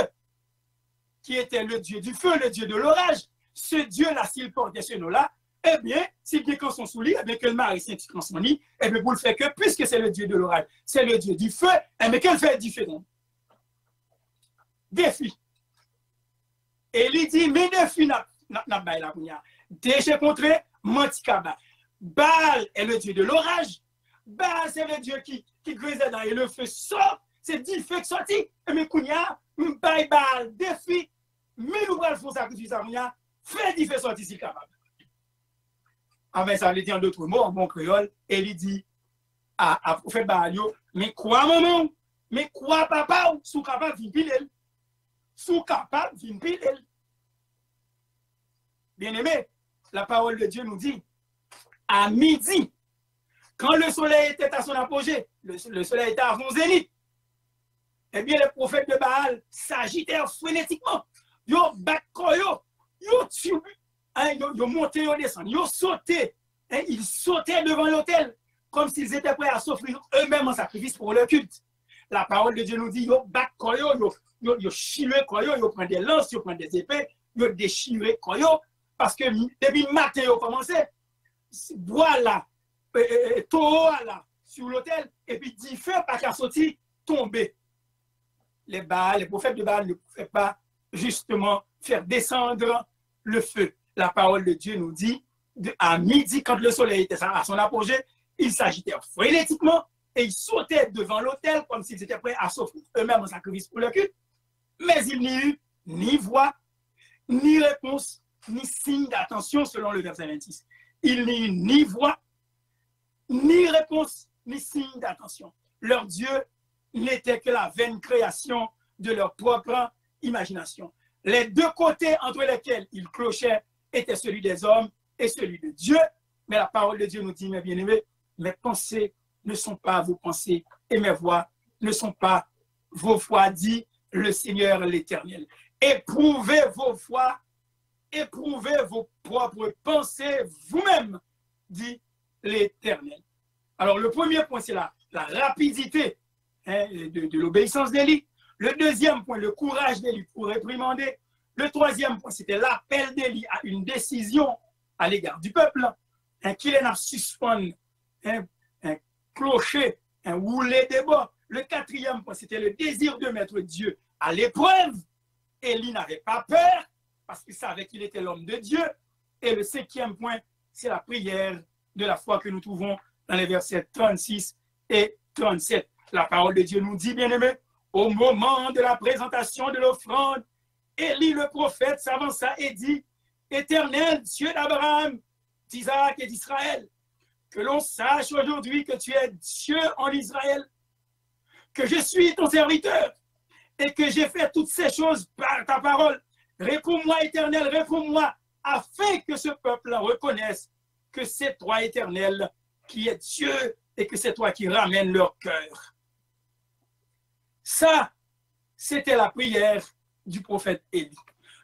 S1: qui était le Dieu du feu, le Dieu de l'orage, ce Dieu-là, s'il portait ce nom-là, eh bien, si bien qu'on s'en soulie, eh bien, que le mari s'intitule son lit, eh bien, vous le faites que, puisque c'est le Dieu de l'orage, c'est le Dieu du feu, eh bien, qu'elle fait différent? Défi. Et il dit, mais défi n'a pas la bouillard. Déjà contré, Mantikaba. Baal est le Dieu de l'orage. Baal, c'est le Dieu qui grisait dans et le feu sort. C'est 10 feux qui sortent. Mais Kounia, Baal, défi, mais nous allons faire sacrifice à Kounia, fait 10 feux sortir si capable. Avec ça, il dit en d'autres mots, en bon créole, et il dit à prophète Baal, mais quoi maman, mais quoi papa, sous capable de piler. Sous capable d'une pile. Bien-aimé, la parole de Dieu nous dit, à midi, quand le soleil était à son apogée, le soleil était à son zénith, eh bien, les prophètes de Baal s'agitèrent frénétiquement. Ils battent, ils montaient, ils descendaient, ils sautaient. Ils sautaient devant l'autel, comme s'ils étaient prêts à s'offrir eux-mêmes en sacrifice pour le culte. La parole de Dieu nous dit, ils battent, ils chirent, ils prennent des lances, ils prennent des épées, ils déchirent, parce que depuis le matin, ils ont commencé, bois là, taureau là, sur l'autel, et puis 10 feux pas qu'à sortir, tomber. Les prophètes de Baal ne pouvaient pas justement faire descendre le feu. La parole de Dieu nous dit, à midi, quand le soleil était à son apogée, ils s'agitèrent frénétiquement et ils sautaient devant l'autel comme s'ils étaient prêts à s'offrir eux-mêmes en sacrifice pour le culte. Mais il n'y eut ni voix, ni réponse, ni signe d'attention selon le verset 26. Il n'y eut ni voix, ni réponse, ni signe d'attention. Leur Dieu n'était que la vaine création de leur propre imagination. Les deux côtés entre lesquels ils clochaient étaient celui des hommes et celui de Dieu. Mais la parole de Dieu nous dit, mes bien-aimés, mes pensées ne sont pas vos pensées et mes voix ne sont pas vos voix, dit le Seigneur l'Éternel. Éprouvez vos voix, éprouvez vos propres pensées vous-même, dit l'Éternel. Alors le premier point, c'est la rapidité de l'obéissance d'Élie. Le deuxième point, le courage d'Élie pour réprimander. Le troisième point, c'était l'appel d'Élie à une décision à l'égard du peuple, qu'il en a suspendu, un clocher, un roulet des bords. Le quatrième point, c'était le désir de mettre Dieu à l'épreuve. Élie n'avait pas peur parce qu'il savait qu'il était l'homme de Dieu. Et le cinquième point, c'est la prière de la foi que nous trouvons dans les versets 36 et 37. La parole de Dieu nous dit, bien-aimés, au moment de la présentation de l'offrande, Élie le prophète s'avança et dit, Éternel Dieu d'Abraham, d'Isaac et d'Israël, que l'on sache aujourd'hui que tu es Dieu en Israël, que je suis ton serviteur et que j'ai fait toutes ces choses par ta parole. Réponds-moi, Éternel, réponds-moi, afin que ce peuple reconnaisse que c'est toi, Éternel, qui es Dieu et que c'est toi qui ramènes leur cœur. Ça, c'était la prière du prophète Élie.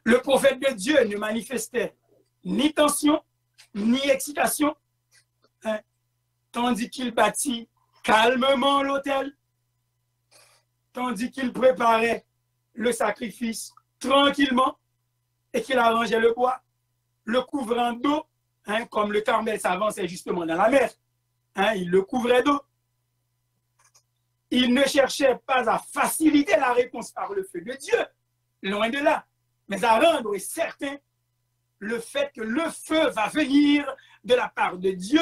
S1: Le prophète de Dieu ne manifestait ni tension, ni excitation, hein, tandis qu'il bâtit calmement l'autel, tandis qu'il préparait le sacrifice tranquillement et qu'il arrangeait le bois, le couvrant d'eau, hein, comme le Carmel s'avançait justement dans la mer. Hein, il le couvrait d'eau. Il ne cherchait pas à faciliter la réponse par le feu de Dieu, loin de là, mais à rendre certain le fait que le feu va venir de la part de Dieu.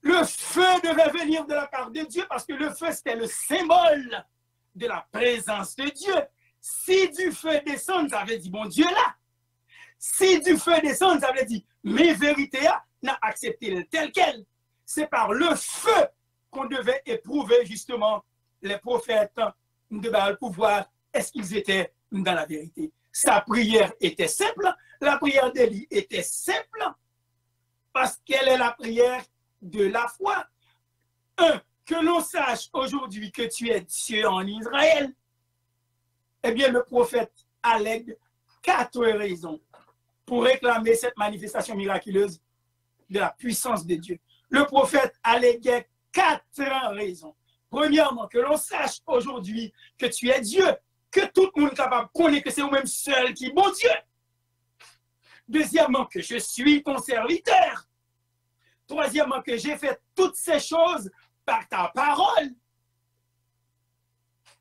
S1: Le feu devait venir de la part de Dieu parce que le feu, c'était le symbole de la présence de Dieu. Si du feu descend, ça veut dire, bon Dieu là. Si du feu descend, ça veut dire, mes vérités n'a accepté tel quel. C'est par le feu qu'on devait éprouver justement les prophètes de Baal pour voir est-ce qu'ils étaient dans la vérité. Sa prière était simple, la prière d'Élie était simple, parce qu'elle est la prière de la foi. Que l'on sache aujourd'hui que tu es Dieu en Israël. Eh bien, le prophète allègue 4 raisons pour réclamer cette manifestation miraculeuse de la puissance de Dieu. Le prophète alléguait 4 raisons. Premièrement, que l'on sache aujourd'hui que tu es Dieu, que tout le monde capable connaît que c'est vous-même seul qui est bon Dieu. Deuxièmement, que je suis ton serviteur. Troisièmement, que j'ai fait toutes ces choses par ta parole.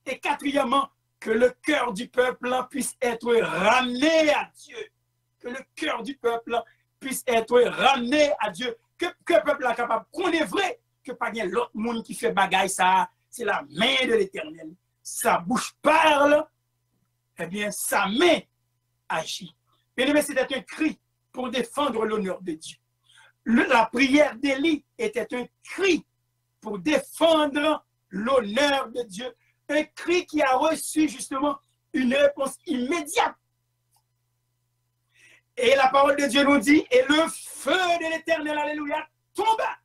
S1: Et quatrièmement, que le cœur du peuple puisse être ramené à Dieu. Que le cœur du peuple puisse être ramené à Dieu. Que le peuple est capable qu'on est vrai, que pas bien l'autre monde qui fait bagaille ça, c'est la main de l'Éternel. Sa bouche parle, eh bien sa main agit. Bien-aimé, c'était un cri pour défendre l'honneur de Dieu. La prière d'Élie était un cri pour défendre l'honneur de Dieu. Un cri qui a reçu justement une réponse immédiate. Et la parole de Dieu nous dit, et le feu de l'Éternel, alléluia, tomba.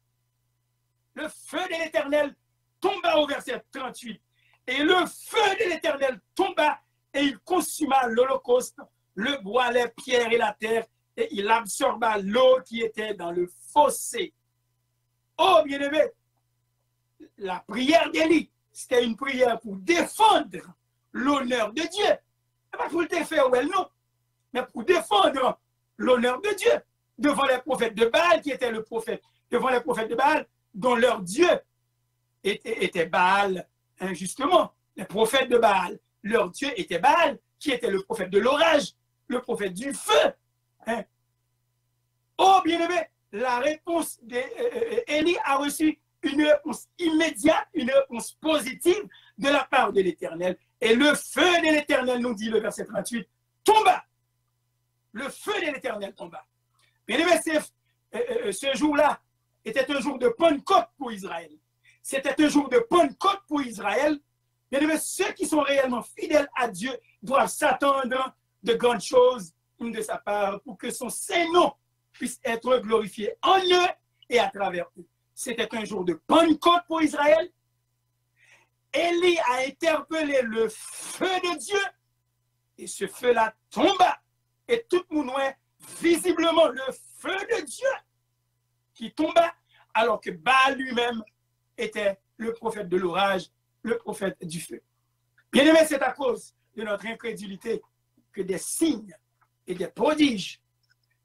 S1: Le feu de l'Éternel tomba au verset 38. Et le feu de l'Éternel tomba et il consuma l'holocauste, le bois, les pierres et la terre, et il absorba l'eau qui était dans le fossé. Oh, bien-aimé, la prière d'Élie, c'était une prière pour défendre l'honneur de Dieu. Pas pour le faire, well, non, mais pour défendre l'honneur de Dieu devant les prophètes de Baal qui étaient le prophète, devant les prophètes de Baal dont leur Dieu était Baal, justement. Les prophètes de Baal, leur Dieu était Baal, qui était le prophète de l'orage, le prophète du feu. Hein? Oh, bien-aimé, la réponse d'Élie a reçu une réponse immédiate, une réponse positive de la part de l'Éternel. Et le feu de l'Éternel, nous dit le verset 38, tomba. Le feu de l'Éternel tomba. Bien-aimé, ce jour-là était un jour de Pentecôte pour Israël. C'était un jour de Pentecôte pour Israël. Bien-aimé, ceux qui sont réellement fidèles à Dieu doivent s'attendre de grandes choses de sa part pour que son Saint-Nom puisse être glorifié en eux et à travers eux. C'était un jour de Pentecôte pour Israël. Élie a interpellé le feu de Dieu et ce feu-là tomba. Et tout le monde voit visiblement le feu de Dieu qui tomba alors que Baal lui-même était le prophète de l'orage, le prophète du feu. Bien aimé, c'est à cause de notre incrédulité que des signes et des prodiges,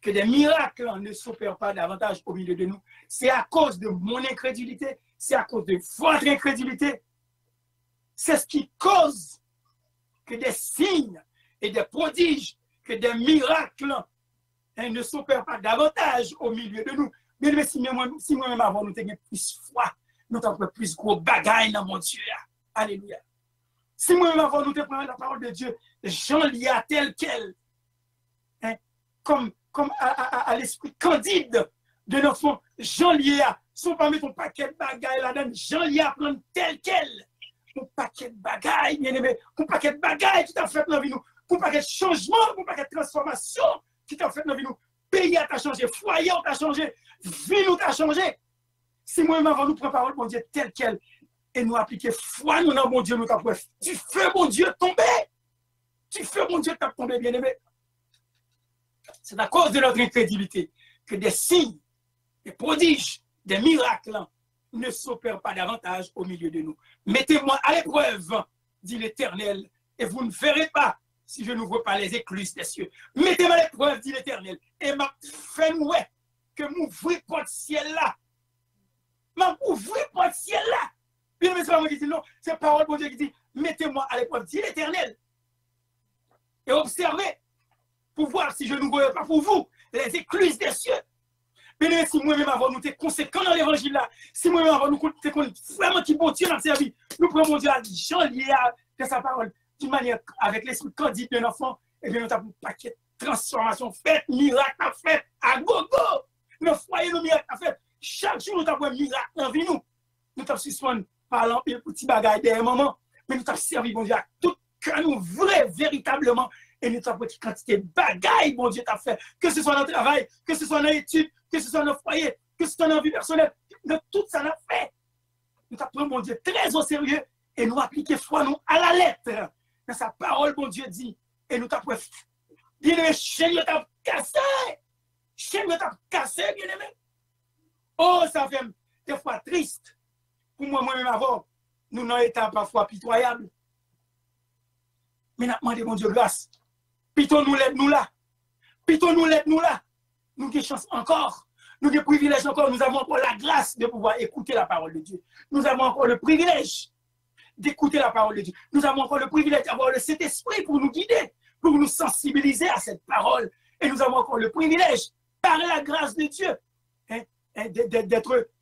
S1: que des miracles ne s'opèrent pas davantage au milieu de nous. C'est à cause de mon incrédulité, c'est à cause de votre incrédulité. C'est ce qui cause que des signes et des prodiges, que des miracles ne s'opèrent pas davantage au milieu de nous. Mais si moi-même avant nous avons plus foi, nous avons plus gros bagaille dans mon Dieu. Alléluia. Si moi-même avant nous te prendre la parole de Dieu, Jean lia tel quel, hein, comme à l'esprit candide de notre fond, Jean lia, son pas mettre ton paquet de bagaille là-dedans, Jean lia prendre tel quel, un paquet de bagaille, bien aimé, un paquet de bagaille qui t'a fait dans la vie nous, un paquet de changement, un paquet de transformation qui t'a fait dans la vie nous. Pays t'a changé, foyer t'a changé, vie nous t'a changé. Si moi-même avant nous prendre parole, mon Dieu, tel quel, et nous appliquer foi, nous dans mon Dieu, nous t'as du feu, mon Dieu, tomber. Du feu, mon Dieu, t'as tombé, bien aimé. C'est à cause de notre incrédulité que des signes, des prodiges, des miracles ne s'opèrent pas davantage au milieu de nous. Mettez-moi à l'épreuve, dit l'Éternel, et vous ne verrez pas si je n'ouvre pas les écluses des cieux. Mettez-moi à l'épreuve, dit l'Éternel, et m'a fait que m'ouvrir pour le ciel là. M'a ouvrir pour le ciel là. Bien, mais c'est pas moi qui dis non, c'est parole de Dieu qui dit, mettez-moi à l'épreuve, dit l'Éternel. Et observez, pour voir si je n'ouvre pas pour vous les écluses des cieux. Mais si moi-même avant nous sommes conséquents dans l'évangile là, si moi-même avant nous sommes vraiment qui bon Dieu dans sa vie, nous prenons Dieu à Jean lié à sa parole, d'une manière avec l'esprit candide de l'enfant, et bien nous avons un paquet de transformations faites, miracles faites, à gogo. Nos foyers, nos miracles faites. Chaque jour, nous avons un miracle dans la vie. Nous avons suspendu par l'empire, petit bagage derrière maman, mais nous avons servi, bon Dieu, à tout cœur, nous vrai, véritablement. Et nous avons une quantité de bagailles, bon Dieu, t'a fait. Que ce soit dans le travail, que ce soit dans l'étude, que ce soit dans le foyer, que ce soit dans la vie personnelle. Tout ça l'a fait. Nous avons mon Dieu, très au sérieux et nous appliquer foi nous à la lettre. Dans sa parole, bon Dieu dit. Et nous avons bien aimé, chaîne de t'a cassé. Chaîne de t'a cassé, bien aimé. Oh, ça fait des fois triste. Pour moi-même avant, nous n'en étions parfois pitoyables. Mais nous demandons, mon Dieu, grâce. Pitons nous l'aide nous là. Pitons nous l'aide nous là. Nous avons chance encore. Nous avons privilège encore. Nous avons encore la grâce de pouvoir écouter la parole de Dieu. Nous avons encore le privilège d'écouter la parole de Dieu. Nous avons encore le privilège d'avoir le Saint-Esprit pour nous guider, pour nous sensibiliser à cette parole. Et nous avons encore le privilège, par la grâce de Dieu, hein,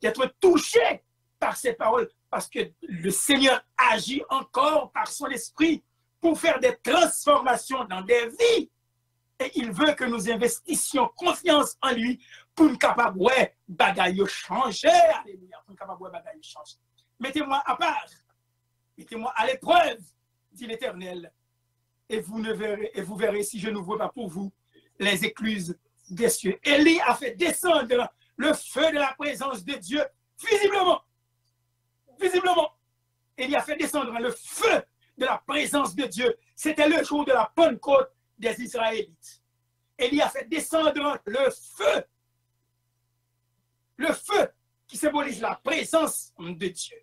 S1: d'être touchés par cette parole. Parce que le Seigneur agit encore par son esprit pour faire des transformations dans des vies. Et il veut que nous investissions confiance en lui pour nous capables de bagaille changer. Alléluia. Pour nous capables de bagaille changer. Mettez-moi à part. Mettez-moi à l'épreuve, dit l'Éternel. Et vous verrez si je n'ouvre pas pour vous les écluses des cieux. Élie a fait descendre le feu de la présence de Dieu visiblement. Visiblement. Élie a fait descendre le feu de la présence de Dieu. C'était le jour de la Pentecôte des Israélites. Élie a fait descendre le feu. Le feu qui symbolise la présence de Dieu.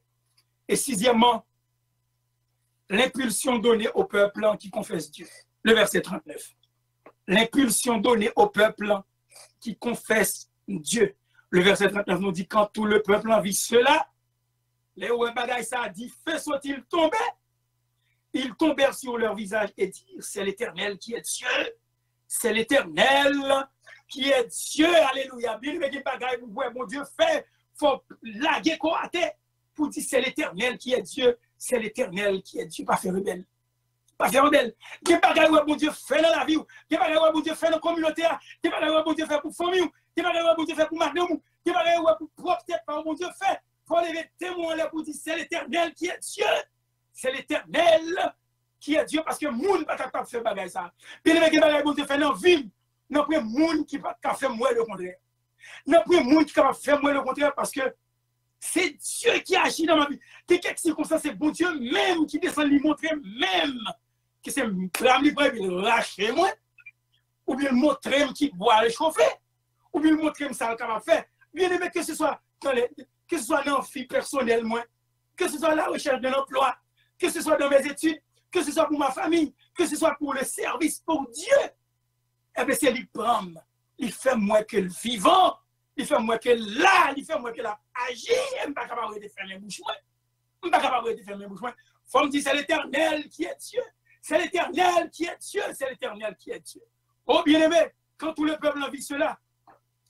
S1: Et sixièmement, l'impulsion donnée au peuple qui confesse Dieu. Le verset 39. L'impulsion donnée au peuple qui confesse Dieu. Le verset 39 nous dit, quand tout le peuple en vit cela, les Ouébagaï, ça a dit, feu soit-il tombé. Ils tombèrent sur leur visage et dirent, c'est l'Éternel qui est Dieu. C'est l'Éternel qui est Dieu. Alléluia. Bien, mais bagaille, vous voyez, mon Dieu fait, faut laguer quoi à terre pour dire, c'est l'Éternel qui est Dieu. C'est l'Éternel qui est Dieu. Pas faire rebelle. Pas faire rebelle. Bien, bagaille, mon Dieu fait dans la vie. Bien, bagaille, mon Dieu fait dans la communauté. Bien, bagaille, mon Dieu fait pour famille. Bien, bagaille, mon Dieu fait pour madame. Bien, bagaille, pour propre tête, mon Dieu fait. Faut lever témoin là pour dire, c'est l'Éternel qui est Dieu. C'est l'Éternel qui est Dieu parce que le monde n'est pas capable de faire bagaille ça. Bien aimé, bagaille bon Dieu fait dans la ville, non pas le monde qui pas capable de faire moi le contraire. Non pas le monde qui est capable de faire moi le contraire parce que c'est Dieu qui agit dans ma vie. Dans quelques circonstances, c'est bon Dieu même qui descend lui montrer même que c'est prendre il lâcher moi ou bien montrer qui boit le chauffer ou bien montrer ça le capable faire. Bien aimé que ce soit dans la vie personnelle moi, que ce soit la recherche d'un emploi, que ce soit dans mes études, que ce soit pour ma famille, que ce soit pour le service pour Dieu, eh bien c'est lui prendre, il fait moi que le vivant, il fait moi que là, il fait moi que là, agir, et je ne suis pas capable de faire mes bouches, je ne suis pas capable de faire mes bouches. Il faut me dire, c'est l'Éternel qui est Dieu, c'est l'Éternel qui est Dieu, c'est l'Éternel qui est Dieu. Oh bien-aimé, quand tout le peuple en vit cela,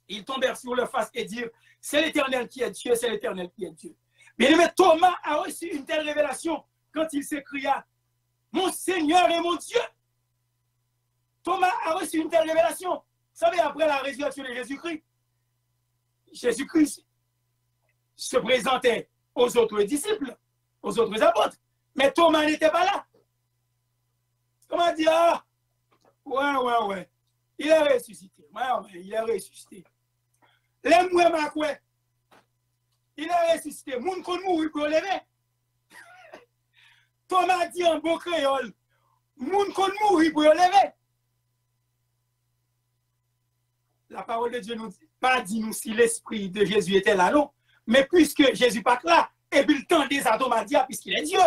S1: ils tombèrent sur leur face et dirent, c'est l'Éternel qui est Dieu, c'est l'Éternel qui est Dieu. Bien aimé, Thomas a reçu une telle révélation quand il s'écria « Mon Seigneur et mon Dieu ». Thomas a reçu une telle révélation. Vous savez, après la résurrection de Jésus-Christ, Jésus-Christ se présentait aux autres disciples, aux autres apôtres. Mais Thomas n'était pas là. Thomas dit, ah, ouais, il est ressuscité. Ouais, il est ressuscité. Les mouais quoi? Il est ressuscité. Moun kon mouri pour lever. Thomas dit en beau créole, moun kon mouri pour lever. La parole de Dieu nous dit, pas dit nous si l'esprit de Jésus était là, non. Mais puisque Jésus pas là, et puis le temps des atomes a dit, puisqu'il est Dieu.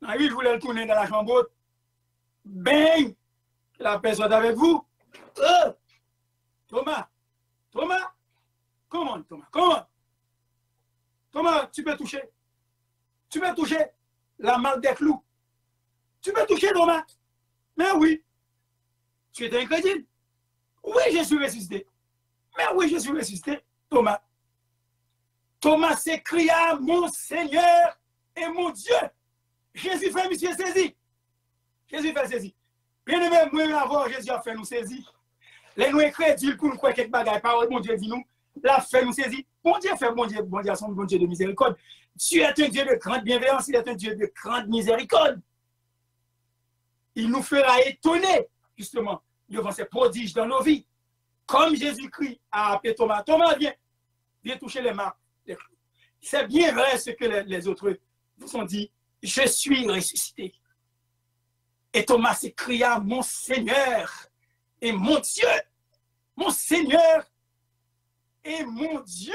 S1: Oui, je voulais le tourner dans la chambre. Bang! La personne avec vous. Thomas, comment, Thomas? Thomas, tu peux toucher. Tu peux toucher la malle des clous. Tu peux toucher, Thomas. Mais oui, tu es incrédule. Oui, je suis ressuscité. Mais oui, je suis ressuscité, Thomas. Thomas s'écria, mon Seigneur et mon Dieu. Jésus fait monsieur saisi. Jésus fait saisi. Bien aimé, moi, avant, Jésus a fait nous saisir. Les nous incrédules pour nous croire quelque bagaille. Parole, mon Dieu dit nous. La fait nous saisir. Bon Dieu fait, bon Dieu, son bon Dieu de miséricorde. Dieu est un Dieu de grande bienveillance. Il est un Dieu de grande miséricorde. Il nous fera étonner, justement, devant ces prodiges dans nos vies. Comme Jésus-Christ a appelé Thomas. Thomas, viens toucher les marques. C'est bien vrai ce que les autres vous ont dit. Je suis ressuscité. Et Thomas s'écria, mon Seigneur et mon Dieu. Mon Seigneur et mon Dieu.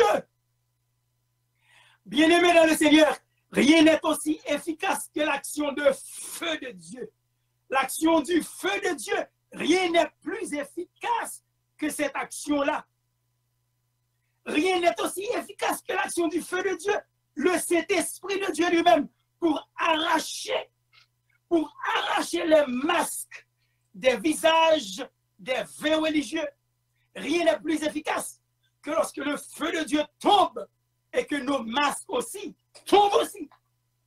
S1: Bien-aimé dans le Seigneur, rien n'est aussi efficace que l'action de feu de Dieu. L'action du feu de Dieu. Rien n'est plus efficace que cette action-là. Rien n'est aussi efficace que l'action du feu de Dieu. Le Saint-Esprit de Dieu lui-même pour arracher les masques des visages des vains religieux. Rien n'est plus efficace que lorsque le feu de Dieu tombe et que nos masques aussi tombent aussi.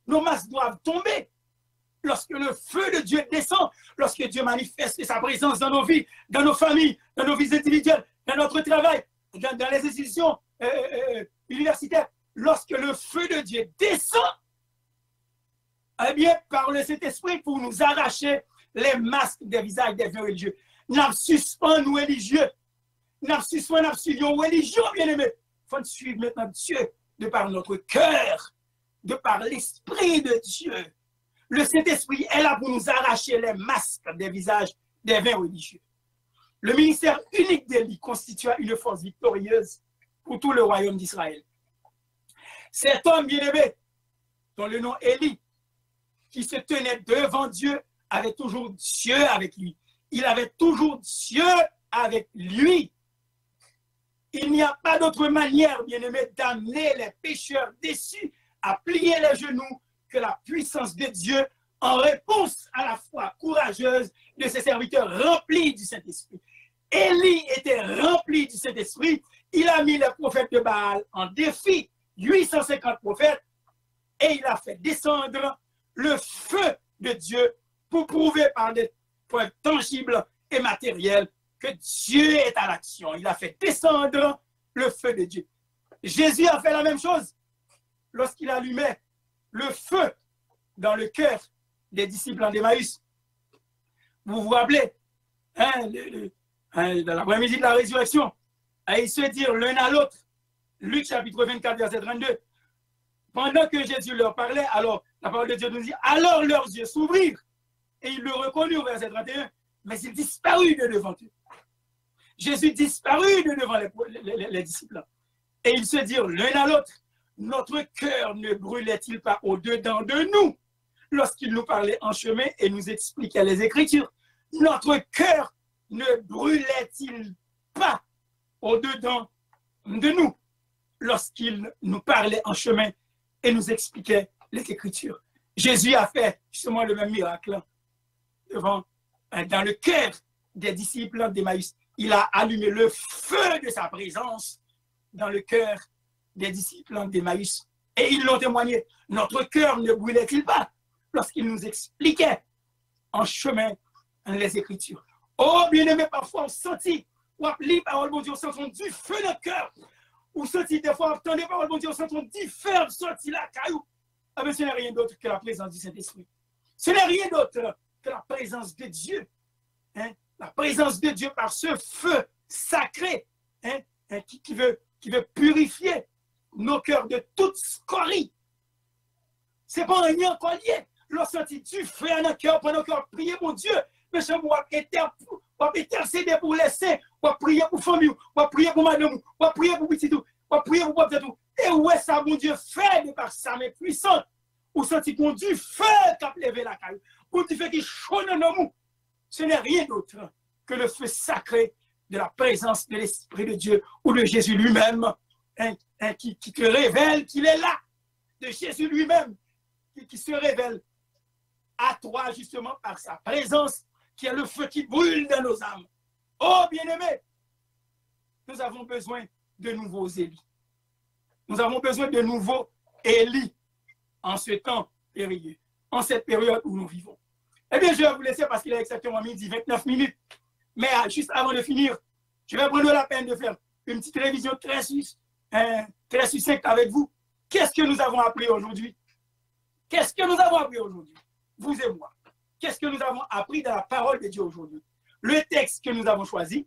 S1: Nos masques doivent tomber. Lorsque le feu de Dieu descend, lorsque Dieu manifeste sa présence dans nos vies, dans nos familles, dans nos vies individuelles, dans notre travail, dans les institutions universitaires, lorsque le feu de Dieu descend, eh bien, par le Saint-Esprit, pour nous arracher les masques des visages des vieux religieux. Nous suspendons nous religieux. Nous suivons religion, bien-aimés. Il faut suivre maintenant Dieu de par notre cœur, de par l'Esprit de Dieu. Le Saint-Esprit est là pour nous arracher les masques des visages des vains religieux. Le ministère unique d'Élie constitua une force victorieuse pour tout le royaume d'Israël. Cet homme bien-aimé, dont le nom Élie, qui se tenait devant Dieu, avait toujours Dieu avec lui. Il avait toujours Dieu avec lui. Il n'y a pas d'autre manière, bien-aimé, d'amener les pécheurs déçus à plier les genoux que la puissance de Dieu en réponse à la foi courageuse de ses serviteurs remplis du Saint-Esprit. Élie était rempli du Saint-Esprit. Il a mis les prophètes de Baal en défi, 850 prophètes, et il a fait descendre le feu de Dieu pour prouver par des preuves tangibles et matérielles que Dieu est à l'action. Il a fait descendre le feu de Dieu. Jésus a fait la même chose lorsqu'il allumait le feu dans le cœur des disciples en Emmaüs. Vous vous rappelez, dans l'après-midi de la résurrection, ils se dirent l'un à l'autre, Luc chapitre 24, verset 32, pendant que Jésus leur parlait, alors la parole de Dieu nous dit, alors leurs yeux s'ouvrirent et ils le reconnurent, verset 31, mais il disparut de devant eux. Jésus disparut de devant les disciples. Et ils se dirent l'un à l'autre, notre cœur ne brûlait-il pas au-dedans de nous lorsqu'il nous parlait en chemin et nous expliquait les Écritures? Notre cœur ne brûlait-il pas au-dedans de nous lorsqu'il nous parlait en chemin et nous expliquait les Écritures? Jésus a fait justement le même miracle dans le cœur des disciples d'Emmaüs. Il a allumé le feu de sa présence dans le cœur des disciples d'Emmaüs. Et ils l'ont témoigné. Notre cœur ne brûlait-il pas lorsqu'il nous expliquait en chemin les Écritures. Oh, bien-aimé, parfois on sentit, ou on lit parole de Dieu, on sent du feu dans le cœur. Ou sentit des fois, on entendait parole de Dieu, on sent du feu sorti là, caillou. Ah, mais ce n'est rien d'autre que la présence du Saint-Esprit. Ce n'est rien d'autre que la présence de Dieu. Hein? La présence de Dieu par ce feu sacré, hein? Qui veut purifier nos cœurs de toute scorie. Ce n'est pas rien qu'on lié. Lorsqu'on dit du feu à nos cœurs, pendant qu'on prie, mon Dieu, mais je vais intercéder pour les saints, on va prier pour la famille, on va prier pour madame, on va prier pour petit tout, on va prier pour papa tout. Et où est ça, mon Dieu, fait de par sa main puissante, ou senti qu'on du feu qui a levé la caille, ou du feu qui chaud dans nous. Ce n'est rien d'autre que le feu sacré de la présence de l'Esprit de Dieu ou de Jésus lui-même, qui te révèle qu'il est là, de Jésus lui-même, qui se révèle à toi justement par sa présence, qui est le feu qui brûle dans nos âmes. Oh bien-aimés, nous avons besoin de nouveaux Élis. Nous avons besoin de nouveaux Élis en ce temps périlleux, en cette période où nous vivons. Eh bien, je vais vous laisser parce qu'il est exactement midi 29 minutes. Mais juste avant de finir, je vais prendre la peine de faire une petite révision très succincte avec vous. Qu'est-ce que nous avons appris aujourd'hui? Qu'est-ce que nous avons appris aujourd'hui? Vous et moi. Qu'est-ce que nous avons appris dans la parole de Dieu aujourd'hui? Le texte que nous avons choisi,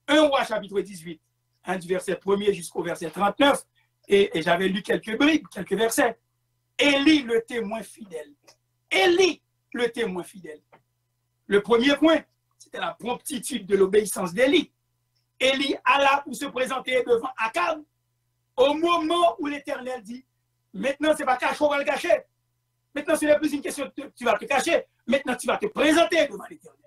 S1: 1 Roi chapitre 18, du verset 1er jusqu'au verset 39, et j'avais lu quelques bribes, quelques versets. Élie le témoin fidèle. Élie le témoin fidèle. Le premier point, c'était la promptitude de l'obéissance d'Élie. Élie alla pour se présenter devant Akab au moment où l'Éternel dit, maintenant ce n'est pas cacher, on va le cacher. Maintenant ce n'est plus une question de tu vas te cacher, maintenant tu vas te présenter devant l'Éternel.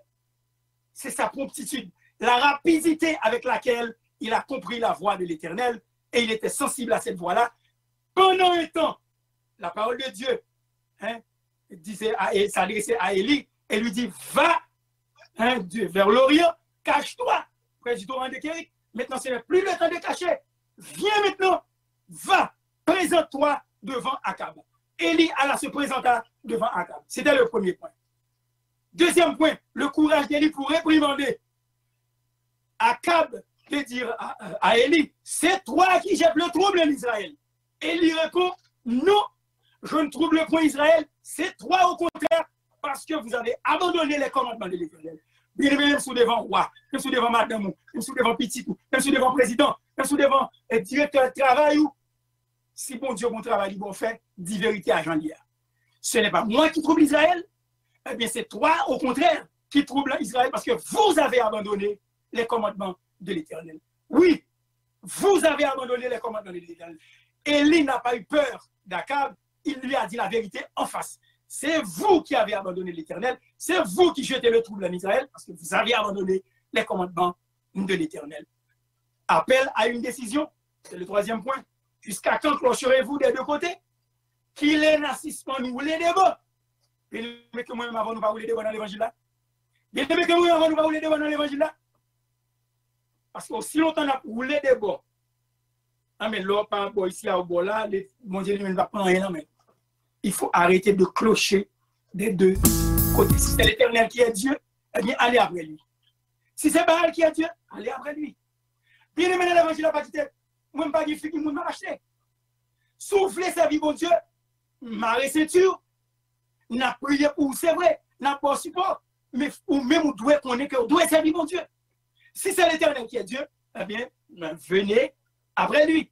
S1: C'est sa promptitude, la rapidité avec laquelle il a compris la voix de l'Éternel et il était sensible à cette voix-là. Pendant un temps, la parole de Dieu s'adressait à Élie et lui dit, va vers l'Orient, cache-toi près du torrent de Kérit. Maintenant, ce n'est plus le temps de cacher. Viens maintenant, va, présente-toi devant Akab. Élie alla se présenter devant Akab. C'était le premier point. Deuxième point, le courage d'Élie pour réprimander Akab de dire à Élie, c'est toi qui jettes le trouble en Israël. Élie répond, non, je ne trouble point Israël, c'est toi au contraire, parce que vous avez abandonné les commandements de l'Éternel. Bien aimé, même sous devant roi, même sous devant madame, même sous devant petit, même sous devant président, même sous devant directeur de travail, si bon Dieu, bon travail, bon fait, dit vérité à Jean-Lière. Ce n'est pas moi qui trouble Israël, eh bien c'est toi au contraire qui trouble Israël parce que vous avez abandonné les commandements de l'Éternel. Oui, vous avez abandonné les commandements de l'Éternel. Élie n'a pas eu peur d'Akab, il lui a dit la vérité en face. C'est vous qui avez abandonné l'Éternel, c'est vous qui jetez le trouble en Israël parce que vous avez abandonné les commandements de l'Éternel. Appel à une décision, c'est le troisième point. Jusqu'à quand clocherez-vous des deux côtés? Qu'il est nassissement nous roulez des bas. Bien aimé que moi-même avant nous pas rouler des bas dans l'évangile là. Bien aimé que moi-même avant nous pas rouler des bas dans l'évangile là. Parce que aussi longtemps on a roulé des bas. Ah mais là, par rapport ici au bas là, mon Dieu ne va pas rien mais. Il faut arrêter de clocher des deux côtés. Si c'est l'Éternel qui est Dieu, eh bien, allez après lui. Si c'est Baal qui est Dieu, allez après lui. Bien aimé dans l'évangile, pas quitter. Moi, je ne pas de fille qui m'a acheté. Soufflez sa vie, bon Dieu. Ma ceinture. N'a prié pour vous, c'est vrai. N'a pas support. Mais ou même, vous devez connaître que vous devez servir, bon Dieu. Si c'est l'Éternel qui est Dieu, eh bien, venez après lui.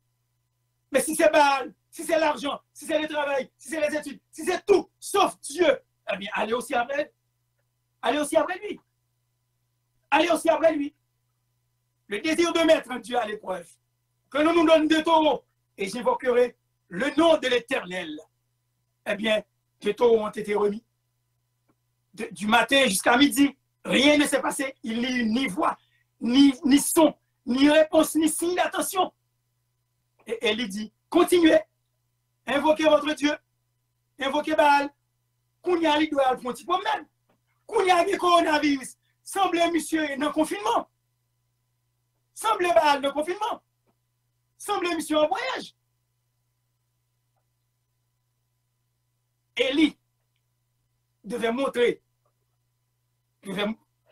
S1: Mais si c'est Baal, si c'est l'argent, si c'est le travail, si c'est les études, si c'est tout, sauf Dieu, eh bien, allez aussi après. Allez aussi après lui. Allez aussi après lui. Le désir de mettre Dieu à l'épreuve. Que l'on nous donne deux taureaux. Et j'invoquerai le nom de l'Éternel. Eh bien, les taureaux ont été remis. Du matin jusqu'à midi, rien ne s'est passé. Il n'y a eu ni voix, ni son, ni réponse, ni signe d'attention. Et elle dit, continuez. Invoquez votre Dieu. Invoquez Baal. Kounya li doit avoir un petit problème. Kounya le coronavirus. Semble monsieur dans le confinement. Semble Baal dans le confinement. Semble monsieur en voyage. Élie devait montrer,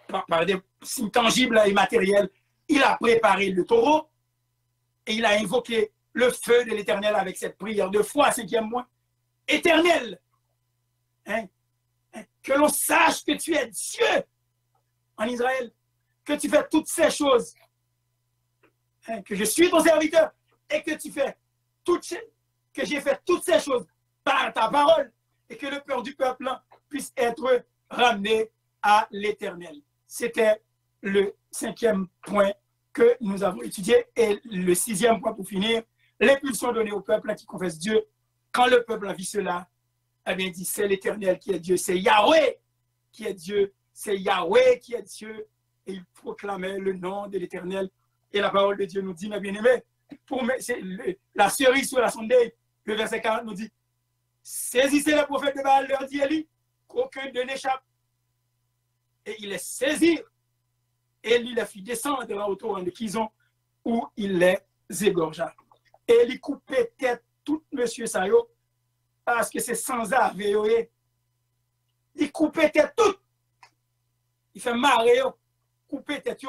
S1: par des signes tangibles et matériels, il a préparé le taureau et il a invoqué le feu de l'Éternel avec cette prière de foi, 5e mois. Éternel, hein, que l'on sache que tu es Dieu en Israël, que tu fais toutes ces choses, hein, que je suis ton serviteur et que tu fais que j'ai fait toutes ces choses par ta parole et que le cœur du peuple puisse être ramené à l'Éternel. C'était le 5e point que nous avons étudié. Et le 6e point pour finir, l'impulsion donnée au peuple qui confesse Dieu. Quand le peuple a vu cela, eh bien, il dit, c'est l'Éternel qui est Dieu, c'est Yahweh qui est Dieu, c'est Yahweh qui est Dieu. Et il proclamait le nom de l'Éternel. Et la parole de Dieu nous dit, mes bien-aimés, la cerise sur la sundae, le verset 40 nous dit, saisissez les prophètes de Baal, leur dit Élie, qu'aucun d'eux n'échappe. Et il les saisit, et il les fit descendre au torrent de Kison, où il les égorgea. Et il coupait tête tout monsieur Sayo, parce que c'est sans arrêt. Il coupait tête tout. Il fait marrer, couper tête,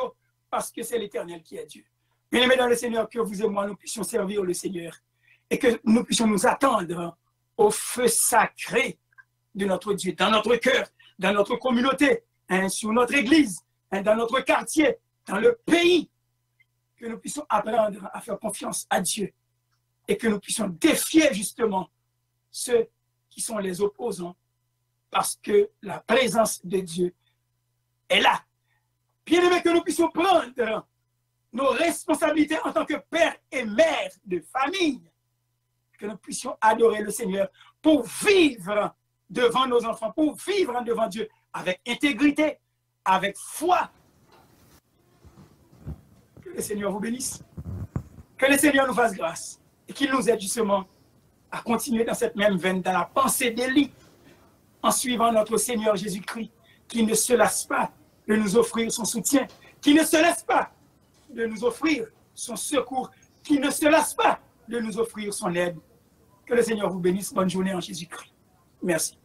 S1: parce que c'est l'Éternel qui est Dieu. Bien-aimés dans le Seigneur, que vous et moi, nous puissions servir le Seigneur et que nous puissions nous attendre au feu sacré de notre Dieu, dans notre cœur, dans notre communauté, hein, sur notre église, hein, dans notre quartier, dans le pays, que nous puissions apprendre à faire confiance à Dieu et que nous puissions défier justement ceux qui sont les opposants parce que la présence de Dieu est là. Bien-aimés, que nous puissions prendre nos responsabilités en tant que père et mère de famille, que nous puissions adorer le Seigneur pour vivre devant nos enfants, pour vivre devant Dieu avec intégrité, avec foi. Que le Seigneur vous bénisse, que le Seigneur nous fasse grâce et qu'il nous aide justement à continuer dans cette même veine, dans la pensée d'Élie, en suivant notre Seigneur Jésus-Christ, qui ne se lasse pas de nous offrir son soutien, qui ne se lasse pas de nous offrir son secours, qui ne se lasse pas de nous offrir son aide. Que le Seigneur vous bénisse. Bonne journée en Jésus-Christ. Merci.